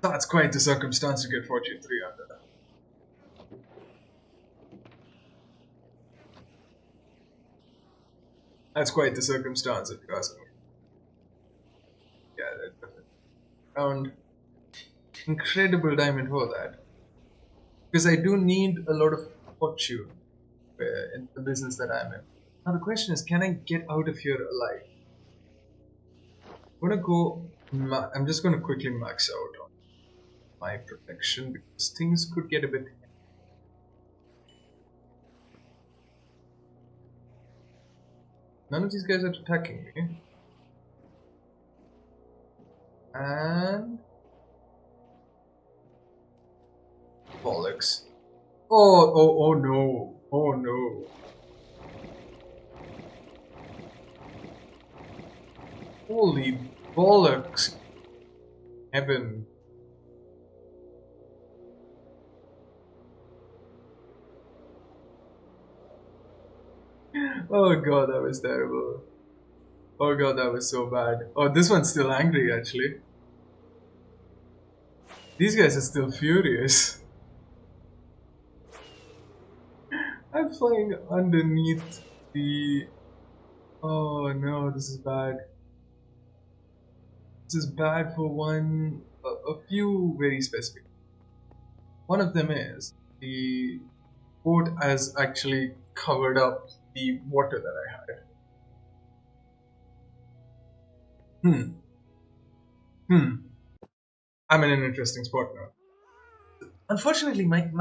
That's quite the circumstance to get Fortune 3 under. That's quite the circumstance if you ask me. Yeah, that definitely. Found incredible diamond hole that. Because I do need a lot of fortune in the business that I'm in. Now the question is, can I get out of here alive? I'm gonna go. I'm just gonna quickly max out on my protection because things could get a bit. None of these guys are attacking me. And bollocks. Oh no. Oh no. Holy bollocks. Heaven. Oh god, that was terrible. Oh god, that was so bad. Oh, this one's still angry actually. These guys are still furious. I'm flying underneath the... Oh no, this is bad. This is bad for a few very specific. One of them is the boat has actually covered up the water that I had. I'm in an interesting spot now. Unfortunately, my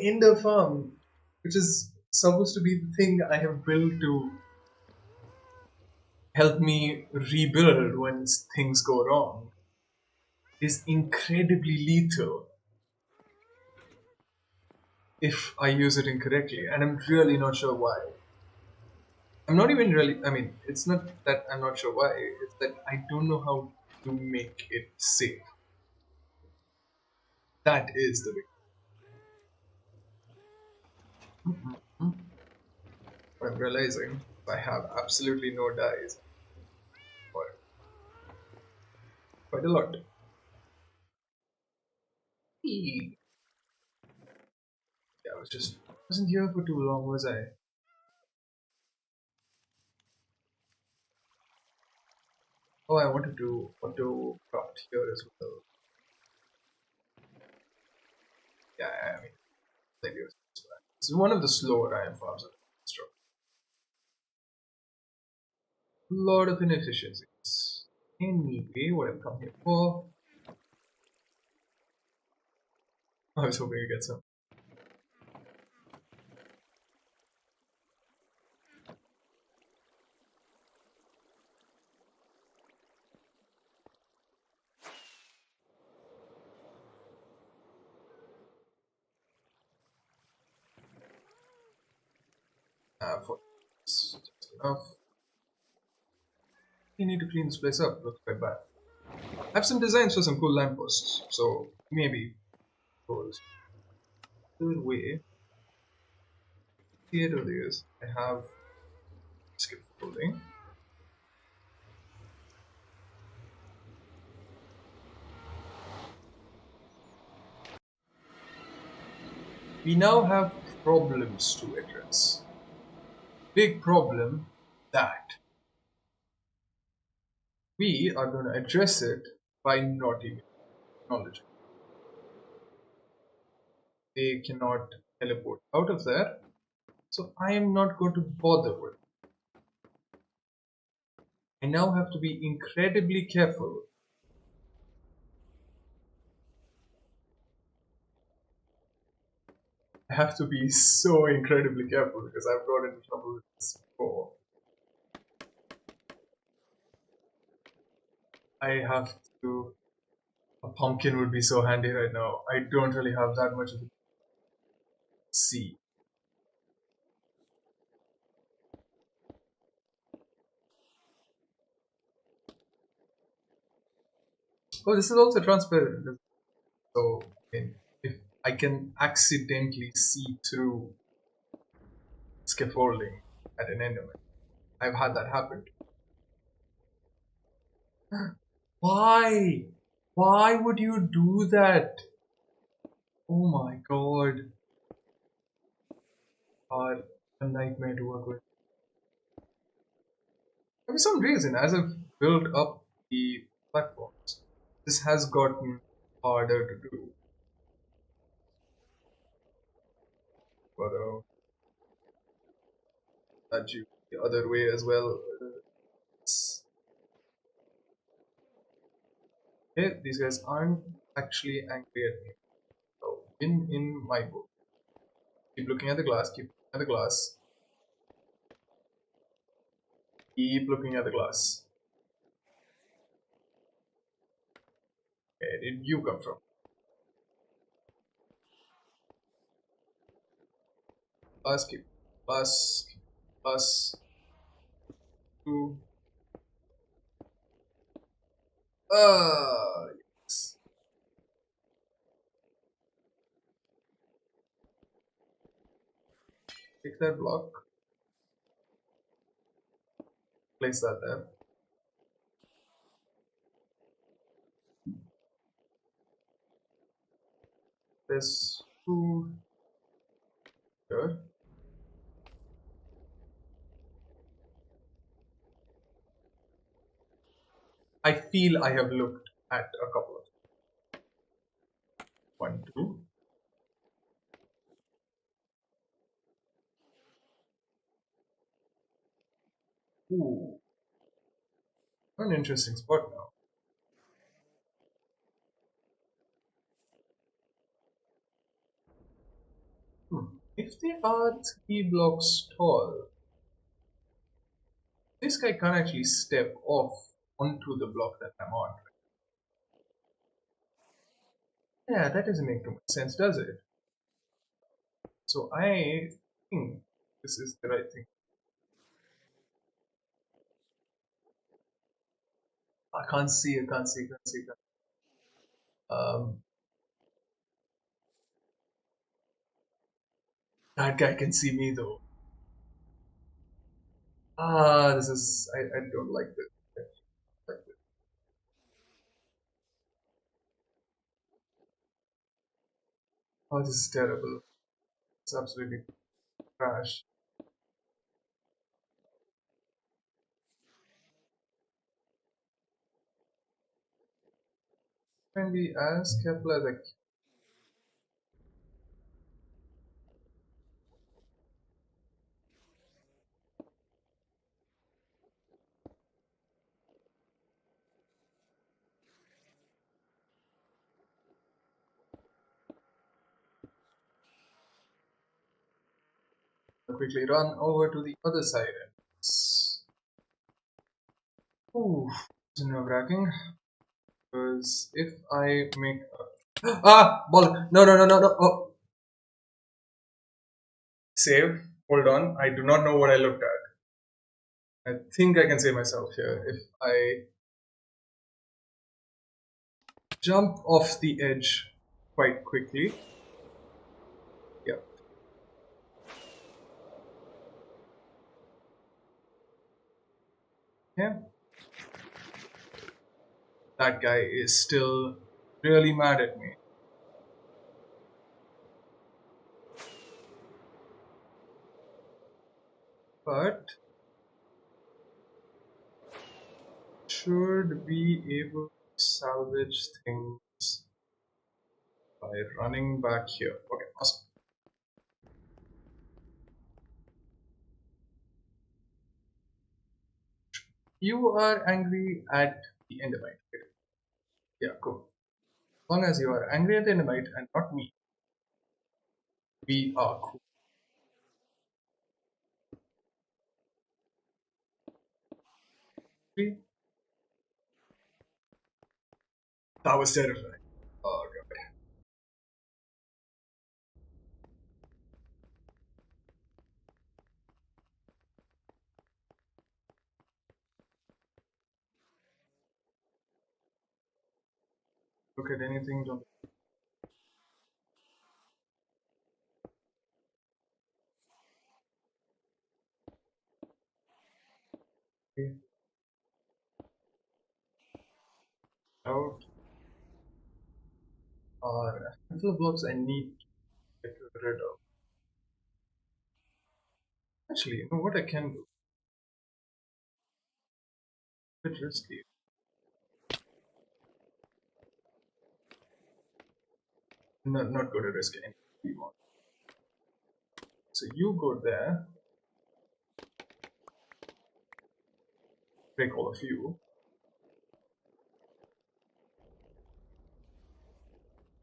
ender farm, which is supposed to be the thing I have built to help me rebuild when things go wrong, is incredibly lethal if I use it incorrectly, and I'm really not sure why. I'm not even really, I mean, it's not that I'm not sure why, it's that I don't know how to make it safe. That is the big. What I'm realizing, I have absolutely no dies. Quite a lot. Yeah, I wasn't here for too long, was I? Oh, I wanted to auto craft here as well. Yeah, I mean, maybe this is one of the slower iron farms I've constructed. A lot of inefficiencies. Anyway, what I've come here for. I was hoping to get some. For just enough. You need to clean this place up. Looks quite bad. I have some designs for some cool lampposts, so maybe goes good way. Here it is. I have scaffolding. We now have problems to address. Big problem that we are going to address it by not even acknowledging. They cannot teleport out of there, so I am not going to bother with it. I now have to be incredibly careful. I have to be so incredibly careful because I've got into trouble with this before. I have to. A pumpkin would be so handy right now. I don't really have that much of a seed. Oh, this is also transparent. So, if I can accidentally see through scaffolding at an enderman, I've had that happen. Why? Why would you do that? Oh my god. Are a nightmare to work with. For some reason, as I've built up the platforms, this has gotten harder to do. But that you the other way as well. Okay, these guys aren't actually angry at me. So in my book, keep looking at the glass, keep looking at the glass, keep looking at the glass. Where did you come from? Glass, keep glass, keep glass, two. Yes. Take that block, place that there. There's two here. I feel I have looked at a couple of them. One, two. Ooh, an interesting spot now. If they are 3 blocks tall, this guy can't actually step off onto the block that I'm on. Yeah, that doesn't make too much sense, does it? So I think this is the right thing. I can't see, I can't see, I can't see. Um, that guy can see me though. This is, I don't like this. I don't like this. Oh, this is terrible. It's absolutely trash. Can be as careful as I can. I'll quickly run over to the other side. Ooh, it's nerve-wracking. Because if I make a... Ah! Ball! No, no, no, no, no! Oh! Save. Hold on. I do not know what I looked at. I think I can save myself here. If I jump off the edge quite quickly. Yep. Yeah. That guy is still really mad at me. But should be able to salvage things by running back here. Okay, awesome. You are angry at the Endermite. Yeah, cool. As long as you are angry at the Endermite and not me, we are cool. See? That was terrifying. Oh god. Look at anything, don't be out. Are handful of blocks I need to get rid of. Actually, you know what I can do? A bit risky. Not going to risk anything. So you go there, break all of you.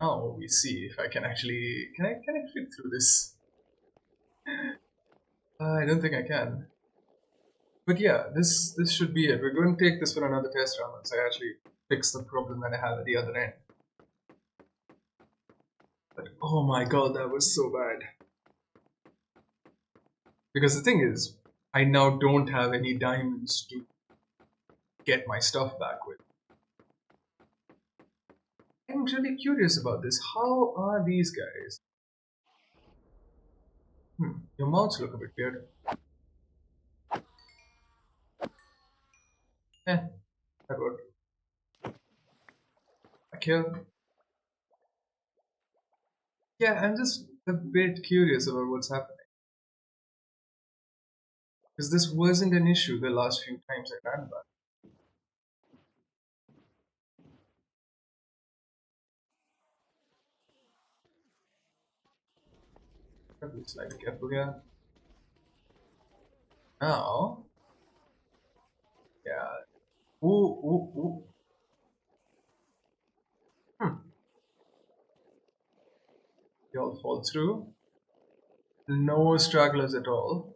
Now we see if I can actually can I fit through this? I don't think I can. But yeah, this should be it. We're going to take this for another test run once I actually fix the problem that I have at the other end. But oh my god, that was so bad. Because the thing is, I now don't have any diamonds to get my stuff back with. I'm really curious about this. How are these guys? Your mounts look a bit weird. That worked. Back here. Yeah, I'm just a bit curious about what's happening. Because this wasn't an issue the last few times I ran back. Probably slightly careful here. Now, yeah. Ooh, ooh, ooh. Hmm. They all fall through. No stragglers at all.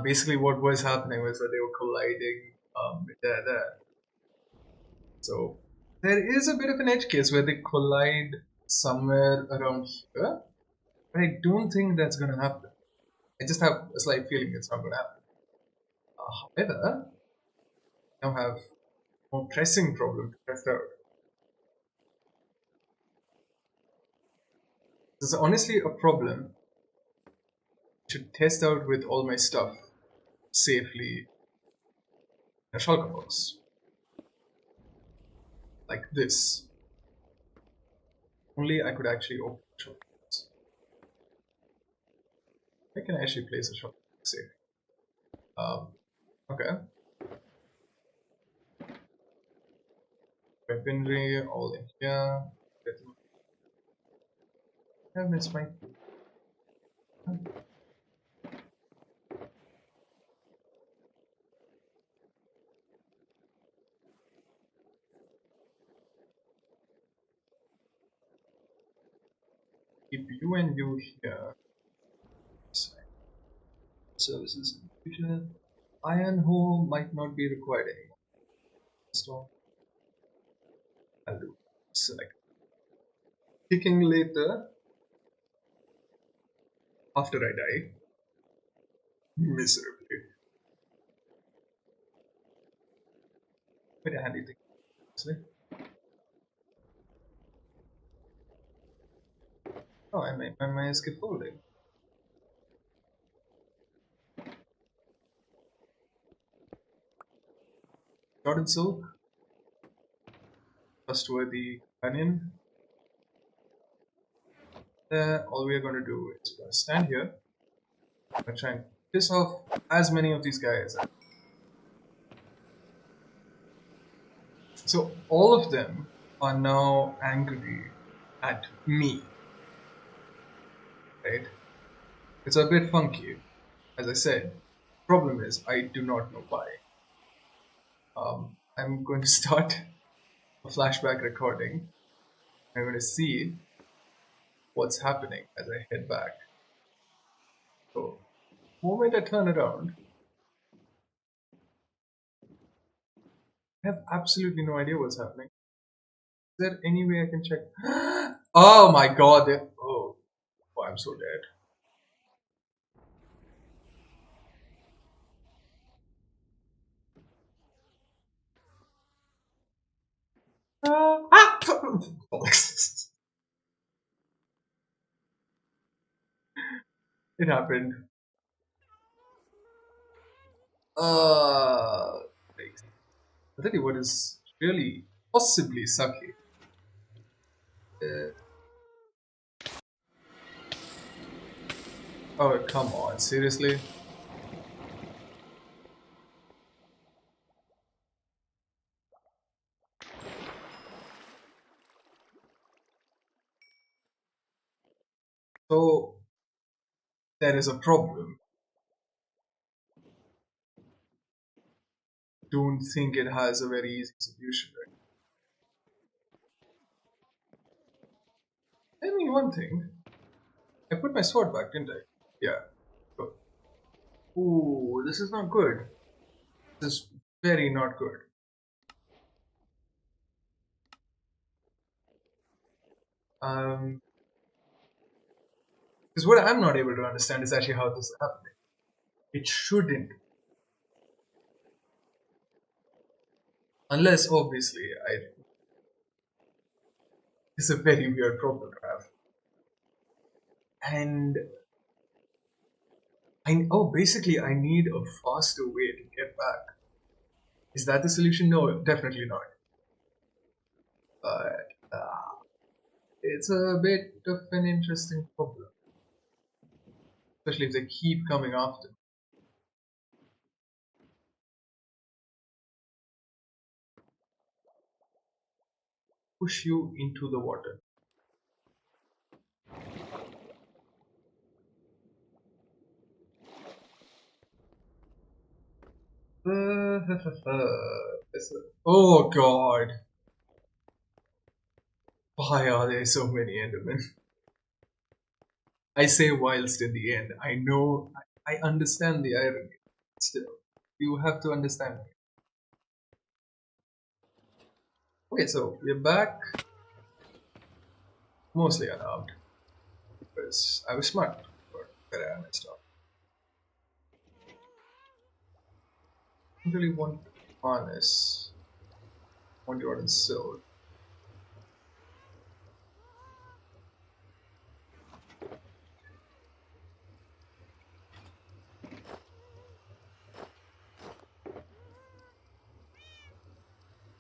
Basically, what was happening was that they were colliding there. So there is a bit of an edge case where they collide somewhere around here, but I don't think that's going to happen. I just have a slight feeling it's not going to happen. However, I now have a more pressing problem to test out. This is honestly a problem to test out with all my stuff safely in a shulker box. Like this. Only I could actually open the shulker box. I can actually place a shulker box safely. Okay. Weaponry, all in here. I missed my. Keep you and you here. services in the future. Iron ore might not be required anymore. So I'll do select. Kicking later after I die miserably. Quite a handy thing, actually. Oh, I made my scaffolding. Jordan Silk, trustworthy companion. All we are going to do is we're going to stand here. I'm going to try and piss off as many of these guys. So all of them are now angry at me, right? It's a bit funky, as I said. Problem is, I do not know why. I'm going to start a flashback recording. I'm going to see what's happening as I head back. So, the moment I turn around, I have absolutely no idea what's happening. Is there any way I can check? Oh my god! Oh, I'm so dead. It happened. Thanks. I'll tell you what is really possibly sucky. Uh, oh, come on, seriously? So, there is a problem. Don't think it has a very easy solution. Right? Tell me one thing. I put my sword back, didn't I? Yeah. Good. Ooh, this is not good. This is very not good. Because what I'm not able to understand is actually how this is happening. It shouldn't. Unless, obviously, it's a very weird problem to have. And basically, I need a faster way to get back. Is that the solution? No, definitely not. But it's a bit of an interesting problem, especially if they keep coming after me. Push you into the water. Oh god. Why are there so many Endermen? I say whilst in the end. I know, I understand the irony. Still, you have to understand me. Okay, so we're back. Mostly unarmed. Because I was smart. But I messed up. I don't really want harness. I want Jordan Sword.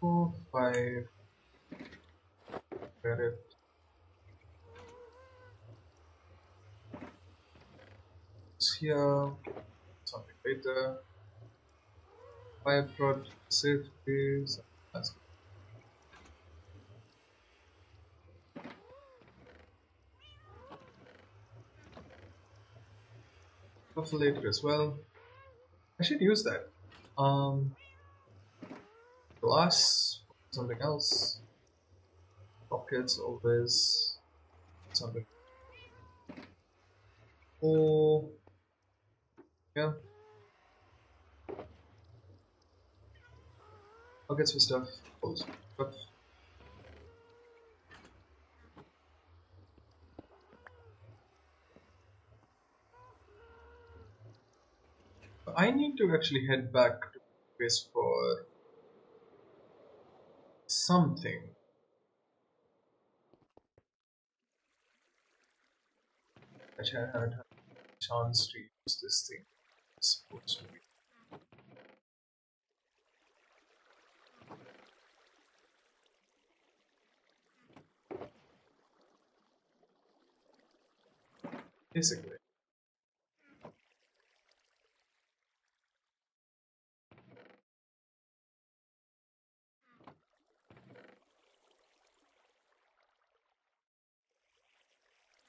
Four, five. Get it. It's here. Something later. Fire prod safety. That's stuff later as well. I should use that. Glass. Something else. Pockets always. Something. Oh. Yeah, buckets for stuff, also stuff. I need to actually head back to base for something. Actually, I haven't had a chance to use this thing. It's supposed to be. Basically.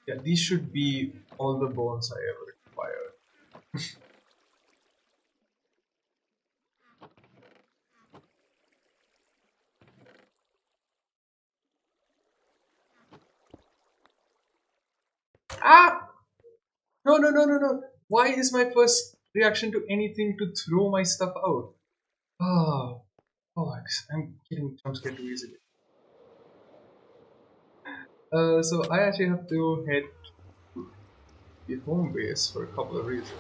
Yeah, these should be all the bones I ever required. Ah! No, no, no, no, no. Why is my first reaction to anything to throw my stuff out? Ah, oh, I'm getting jump scared too easily. So I actually have to head to the home base for a couple of reasons.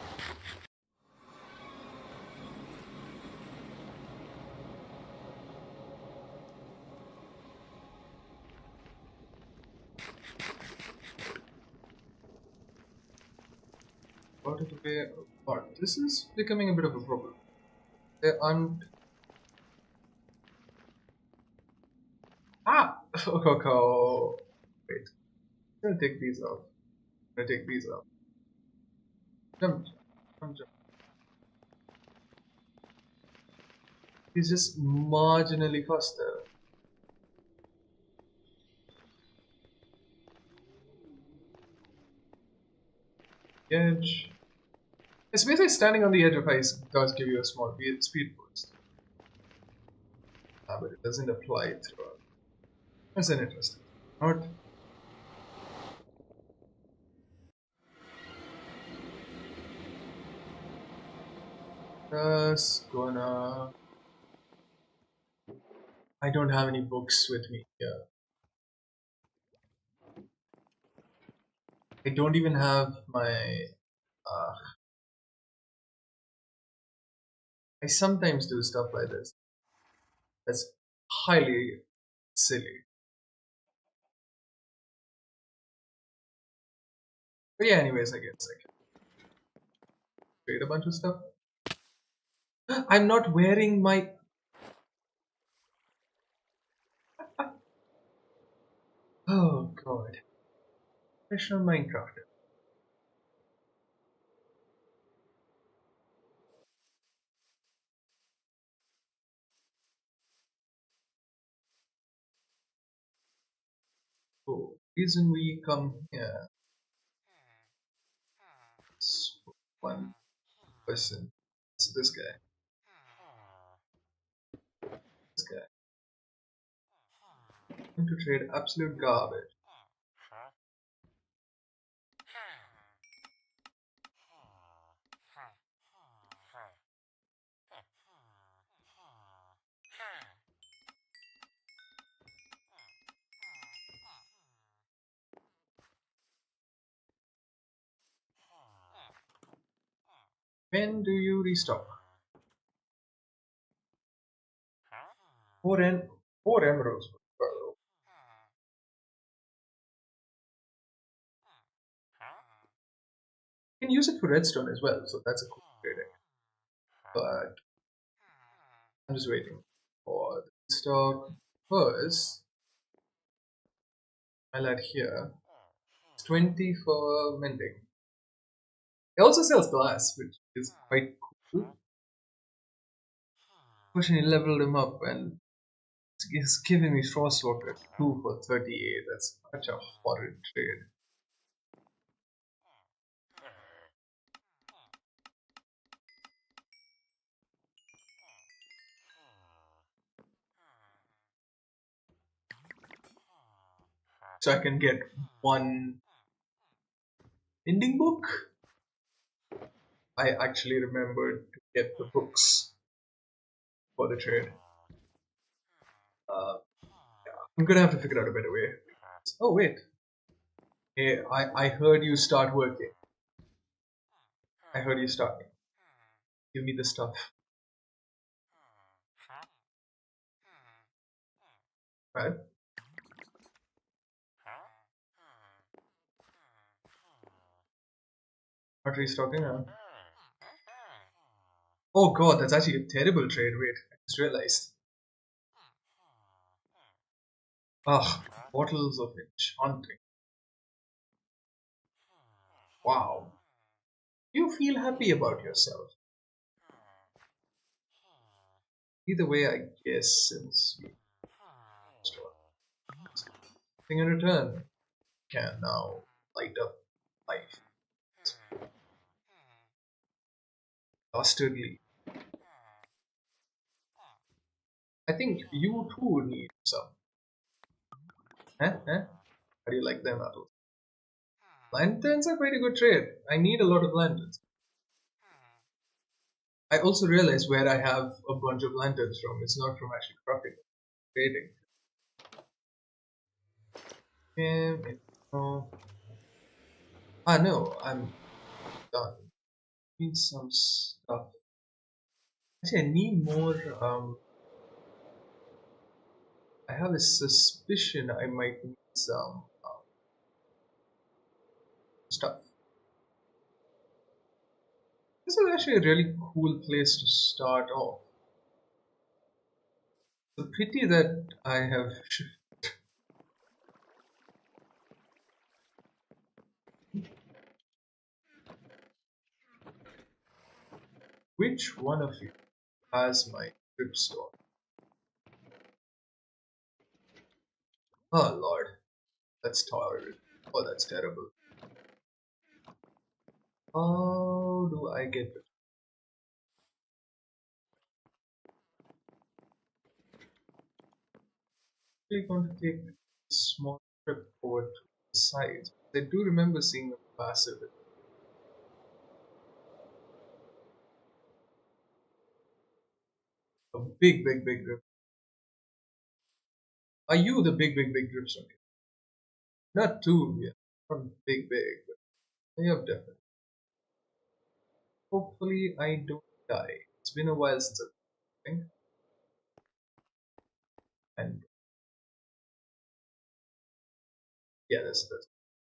Out of the way, but this is becoming a bit of a problem. There aren't. Ah! Oh, wait. I'm gonna take these out. I'm gonna take these out. Jump, jump, jump. He's just marginally faster. Edge. It's basically standing on the edge of ice does give you a small speed boost. But it doesn't apply throughout. That's an interesting note. Just gonna. I don't have any books with me here. I don't even have my. Uh, I sometimes do stuff like this. That's highly silly. But yeah, anyways, I guess I can trade a bunch of stuff. I'm not wearing my. Oh god. Professional Minecrafter. Oh, reason we come here is one person. It's this guy. This guy. I'm going to trade absolute garbage. When do you restock? 4 and 4 emeralds. Well, you can use it for redstone as well, so that's a cool trading. But I'm just waiting for the stock. First, I'll add here. It's 20 for mending. It also sells glass, which is quite cool. Pushing leveled him up and it's giving me Frostwalker 2 for 38. That's such a horrid trade. So I can get one ending book? I actually remembered to get the books for the trade. Uh, I'm gonna have to figure out a better way. Oh wait, hey, I heard you start working. I heard you start. Give me the stuff. Right? Not restocking. Oh god, that's actually a terrible trade. Wait, I just realized. Ah, bottles of enchanting. Wow. You feel happy about yourself. Either way, I guess since you something in return can now light up life. Dastardly. I think you too need some. Huh? Huh? How do you like them apples? Lanterns are quite a good trade. I need a lot of lanterns. I also realize where I have a bunch of lanterns from. It's not from actually crafting, trading. Oh. No, I'm done. Need some stuff. Actually, I need more. I have a suspicion I might need some stuff. This is actually a really cool place to start off. The pity that I have. Which one of you has my dripstone? Oh lord, that's terrible. Oh, that's terrible. How do I get it? I'm going to take a small trip over to the side. I do remember seeing a massive, a big drip. Are you the big dripstone? Not too, yeah. Not big, but you have definitely. Hopefully, I don't die. It's been a while since I've been and yeah, that's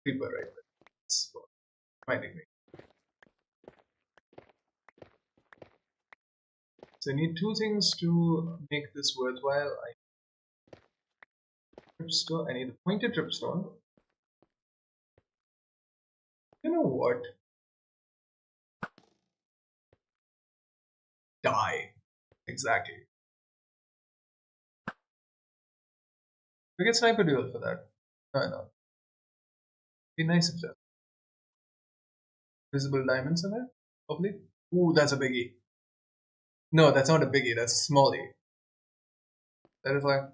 creeper right there. That's what finding me. So I need two things to make this worthwhile. I need dripstone. I need a pointed dripstone. You know what? Die. Exactly. We get sniper duel for that. No, no. Be nice if there. Visible diamonds in it. Hopefully. Ooh, that's a biggie. No, that's not a biggie. That's a smallie. That is like.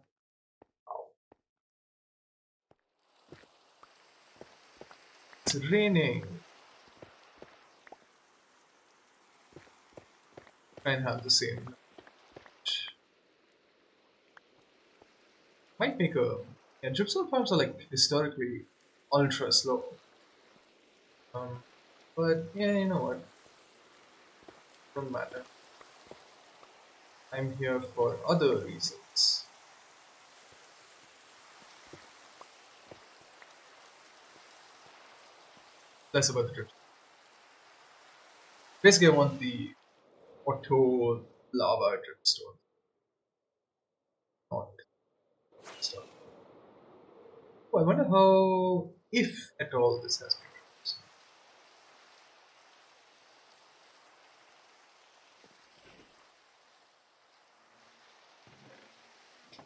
It's raining. Try and have the same. Might make a. Yeah, gypsum farms are like historically ultra slow. Um, but yeah, you know what? Don't matter. I'm here for other reasons. Less about the trip. Basically, I want the auto lava dripstone, not stuff. Oh, I wonder how, if at all, this has been used.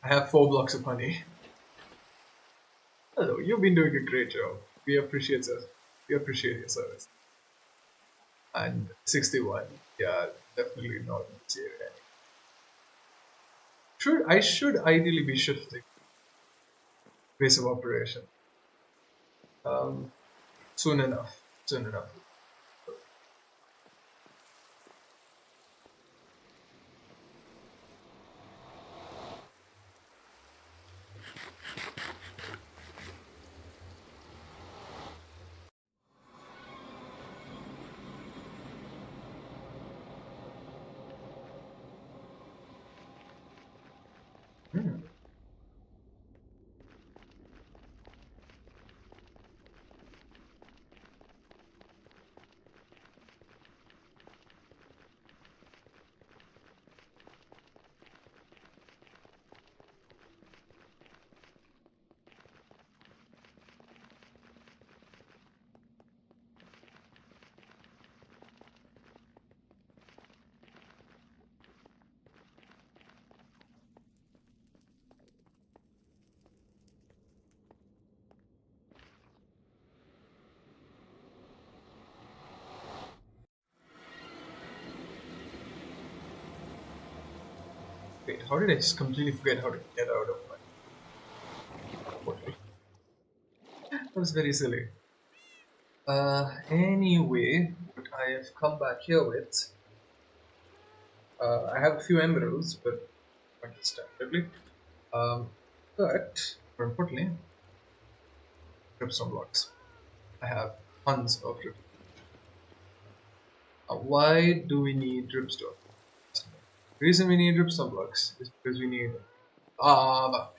I have 4 blocks of honey. Hello, you've been doing a great job. We appreciate it. We appreciate your service. And 61, yeah, definitely not this year. I should ideally be shifting base of operation. Um, soon enough. Soon enough. Wait, how did I just completely forget how to get out of my portal? That was very silly. Anyway, what I have come back here with, I have a few emeralds, but understandably. But more importantly, dripstone blocks. I have tons of dripstone. Why do we need dripstone? The reason we need dripstone blocks is because we need lava.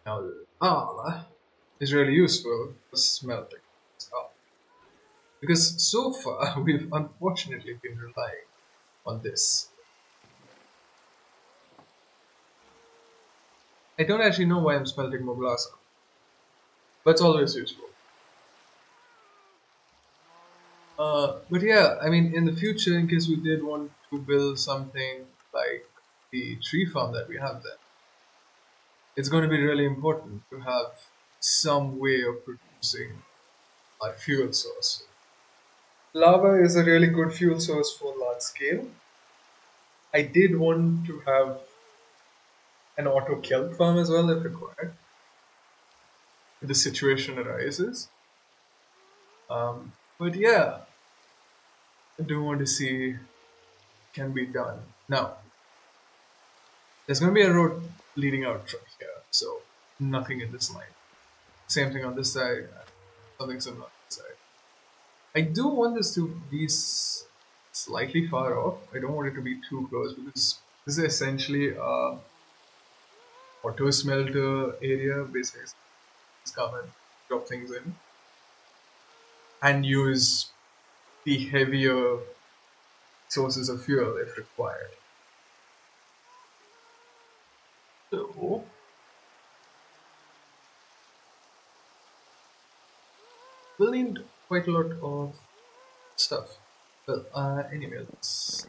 Now, lava is really useful for smelting stuff. Because so far, we've unfortunately been relying on this. I don't actually know why I'm smelting more glass, but it's always useful. But yeah, I mean, in the future, in case we did want to build something like the tree farm that we have there, it's going to be really important to have some way of producing our fuel source. Lava is a really good fuel source for large scale. I did want to have an auto kelp farm as well if required, if the situation arises. But yeah, I do want to see can be done. Now, there's going to be a road leading out from here, so nothing in this line. Same thing on this side, something similar on this side. I do want this to be slightly far off. I don't want it to be too close because this is essentially a auto smelter area. Basically, just come and drop things in and use the heavier sources of fuel if required. So we'll need quite a lot of stuff. Well, anyway, let's.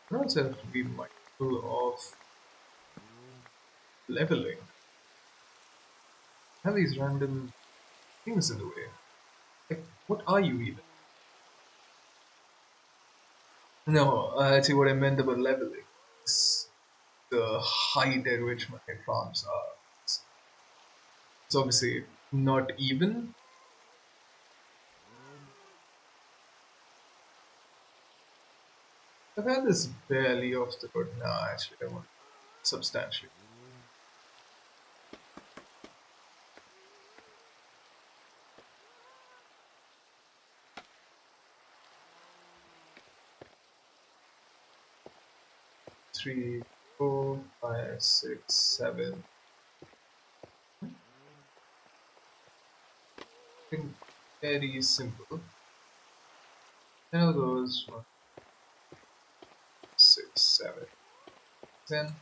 I also have to be mindful of leveling. I have these random things in the way. Like, what are you even? No, actually, what I meant about leveling is the height at which my farms are. It's obviously not even. I've had this barely off the road. No, actually, I want substantially. Three, four, five, six, seven. I think very simple. Now goes 1, 6, 7, 10.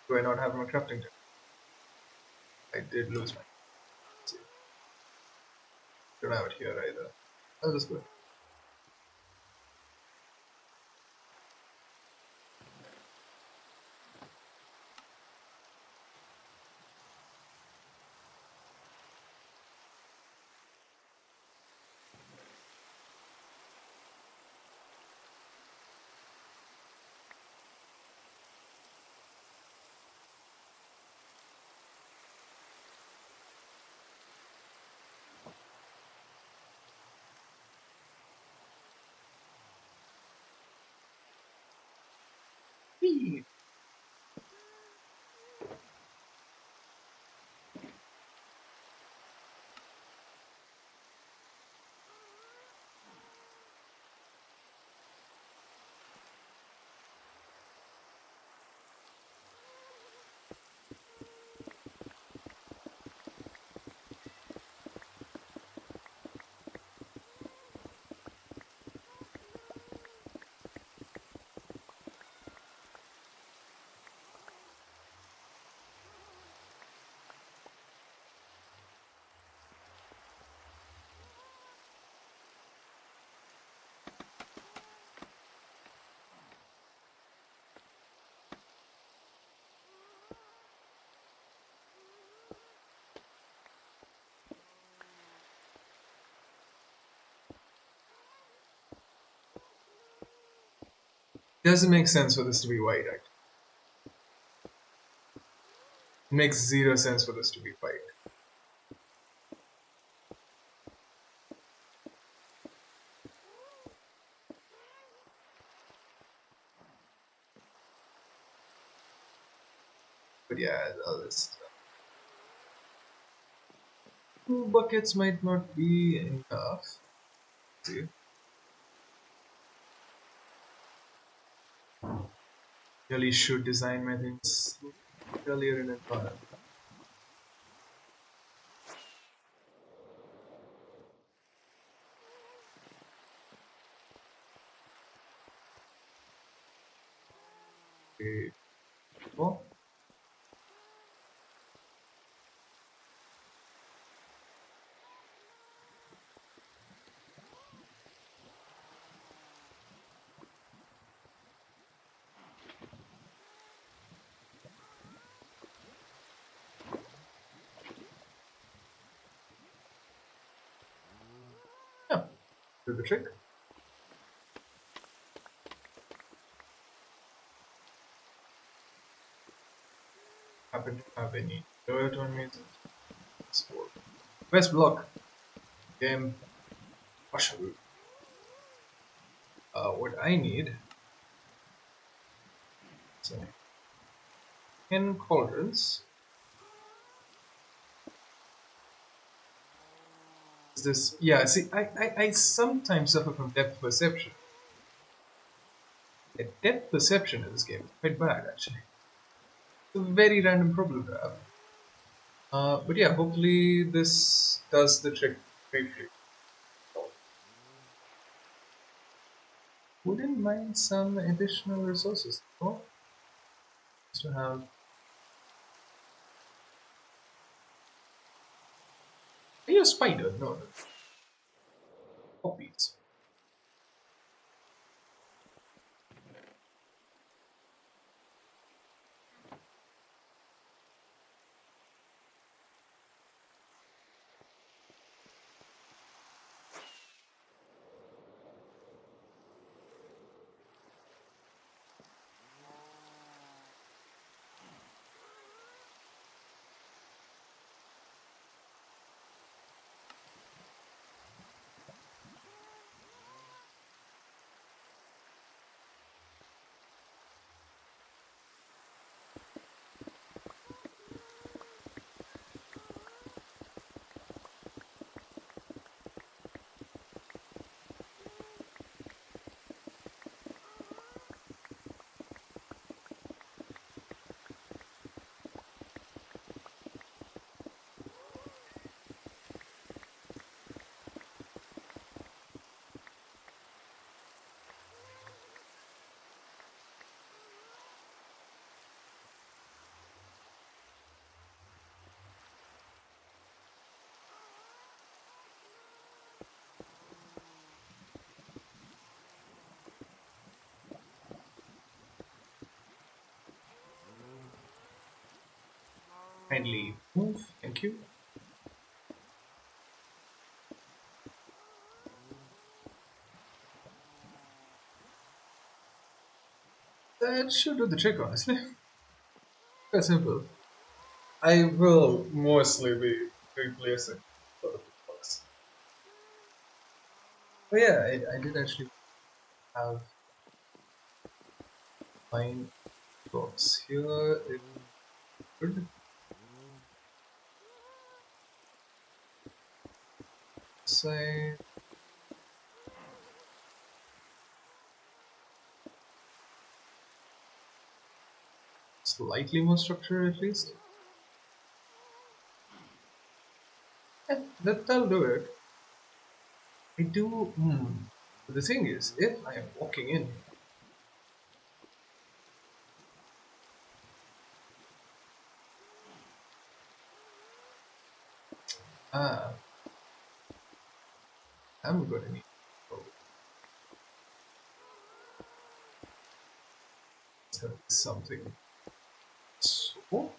Do I not have my crafting table? I did lose my. Don't have it here either. Oh, that's good. Whee! Doesn't make sense for this to be white, actually. It makes zero sense for this to be white. But yeah, all this stuff. 2 buckets might not be enough. Let's see. Really should design my things earlier in advance. Okay. Oh, yeah, do the trick. Happen to have any dirt on me. So best block. Game. Usher. What I need. So 10 cauldrons. Is this? Yeah. See, I sometimes suffer from depth perception. The depth perception in this game is quite bad, actually. It's a very random problem to have. But yeah, hopefully this does the trick briefly. Wouldn't mind some additional resources, though. Just to have. Are you a spider? No, no. Poppies. Kindly move. Thank you. That should do the trick, honestly. Quite simple. I will mostly be replacing for the blocks. But yeah, I did actually have fine blocks here. It could say slightly more structure at least. Yeah, that'll do it. I do. But the thing is, if I am walking in, ah, I'm gonna need oh, something. So,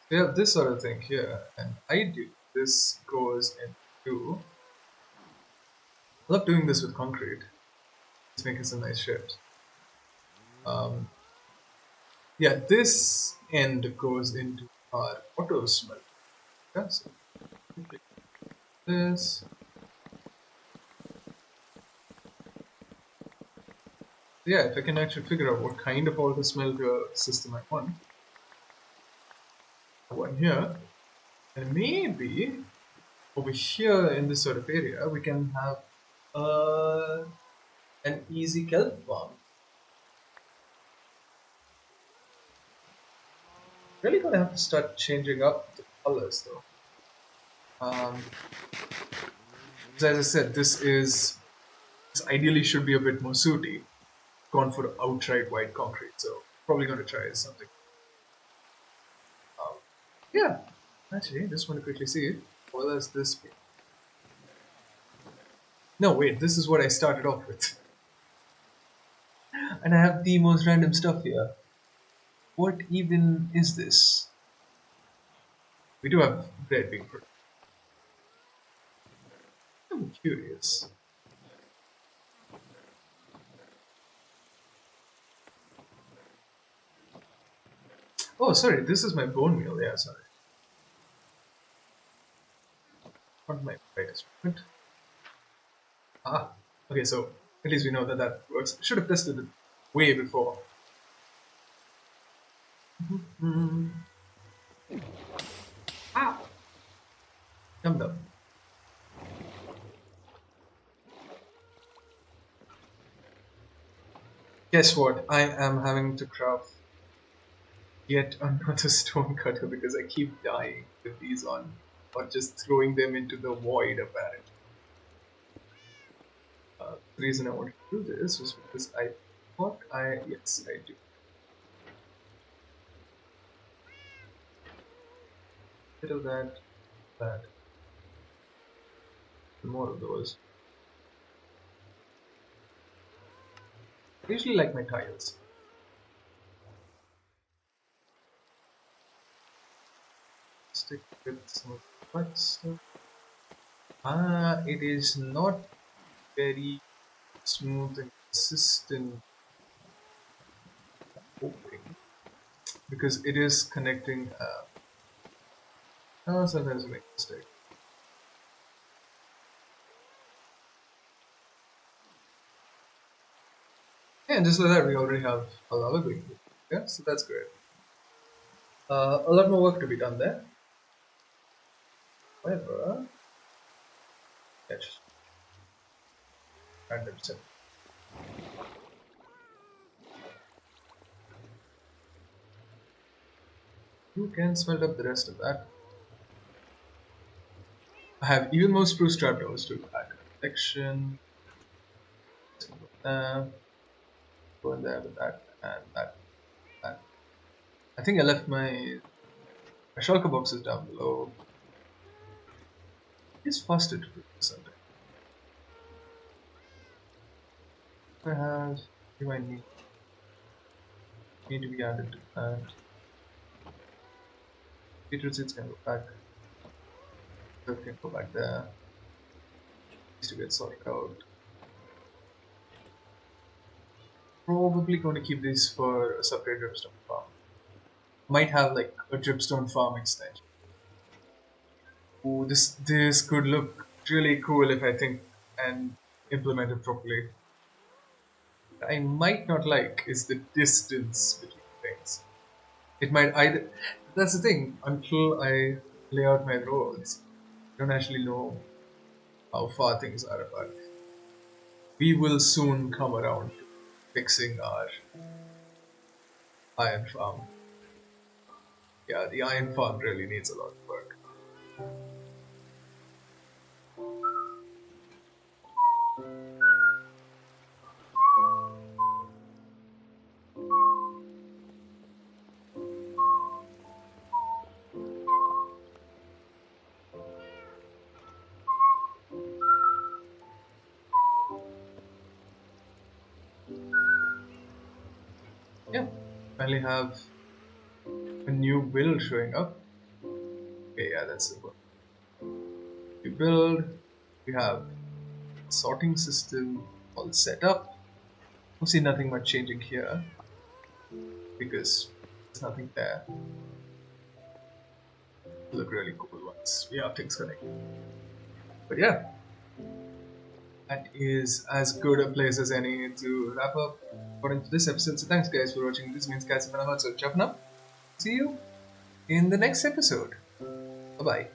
We have this sort of thing here, and ideally this goes into. I love doing this with concrete. It's making some nice shapes. Um, yeah, this end goes into our auto smelt. Yeah, so this. Yeah, if I can actually figure out what kind of auto smelter system I want, one here, and maybe over here in this sort of area we can have uh, an easy kelp farm. Really gonna have to start changing up the colors though. Um, 'Cause as I said, this ideally should be a bit more sooty. Gone for outright white concrete, so probably gonna try something. Um, yeah, actually, just want to quickly see it. What does this be? No, wait, this is what I started off with, and I have the most random stuff here. What even is this? We do have bread being produced. I'm curious. Oh, sorry, this is my bone meal. Yeah, sorry. Not my right instrument. Ah, okay, so at least we know that that works. Should have tested it way before. Mm. Ah, come down. Guess what? I am having to craft yet another stone cutter because I keep dying with these on, or just throwing them into the void apparently. The reason I wanted to do this was because I thought yes, I do. Bit of that, more of those. I usually like my tiles. Stick with some of the stuff. Ah, it is not very smooth and consistent hoping because it is connecting. Sometimes I make a mistake. Yeah, and just like that, we already have a lava green. Yeah, so that's great. A lot more work to be done there. However, yes, random set. You can smelt up the rest of that. I have even more spruce trapdoors to add protection. Go in there with that and that. I think I left my shulker boxes down below. It's faster to do this sometimes. I have remind me need to be added to that. Beetroot seeds can go back. That can go back there. Needs to get sorted out. Probably going to keep these for a separate dripstone farm. Might have like a dripstone farm extension. Ooh, this could look really cool if I think and implement it properly. I might not like is the distance between things. It might either. That's the thing. Until I lay out my roads, I don't actually know how far things are apart. We will soon come around to fixing our iron farm. Yeah, the iron farm really needs a lot of work. Yeah, finally have a new build showing up. Okay, yeah, that's the one. We build, we have sorting system all set up. We'll see nothing much changing here because there's nothing there. Look really cool once we have things connected. But yeah, that is as good a place as any to wrap up according to this episode. So thanks guys for watching. This means guys, so chapna. See you in the next episode. Bye bye.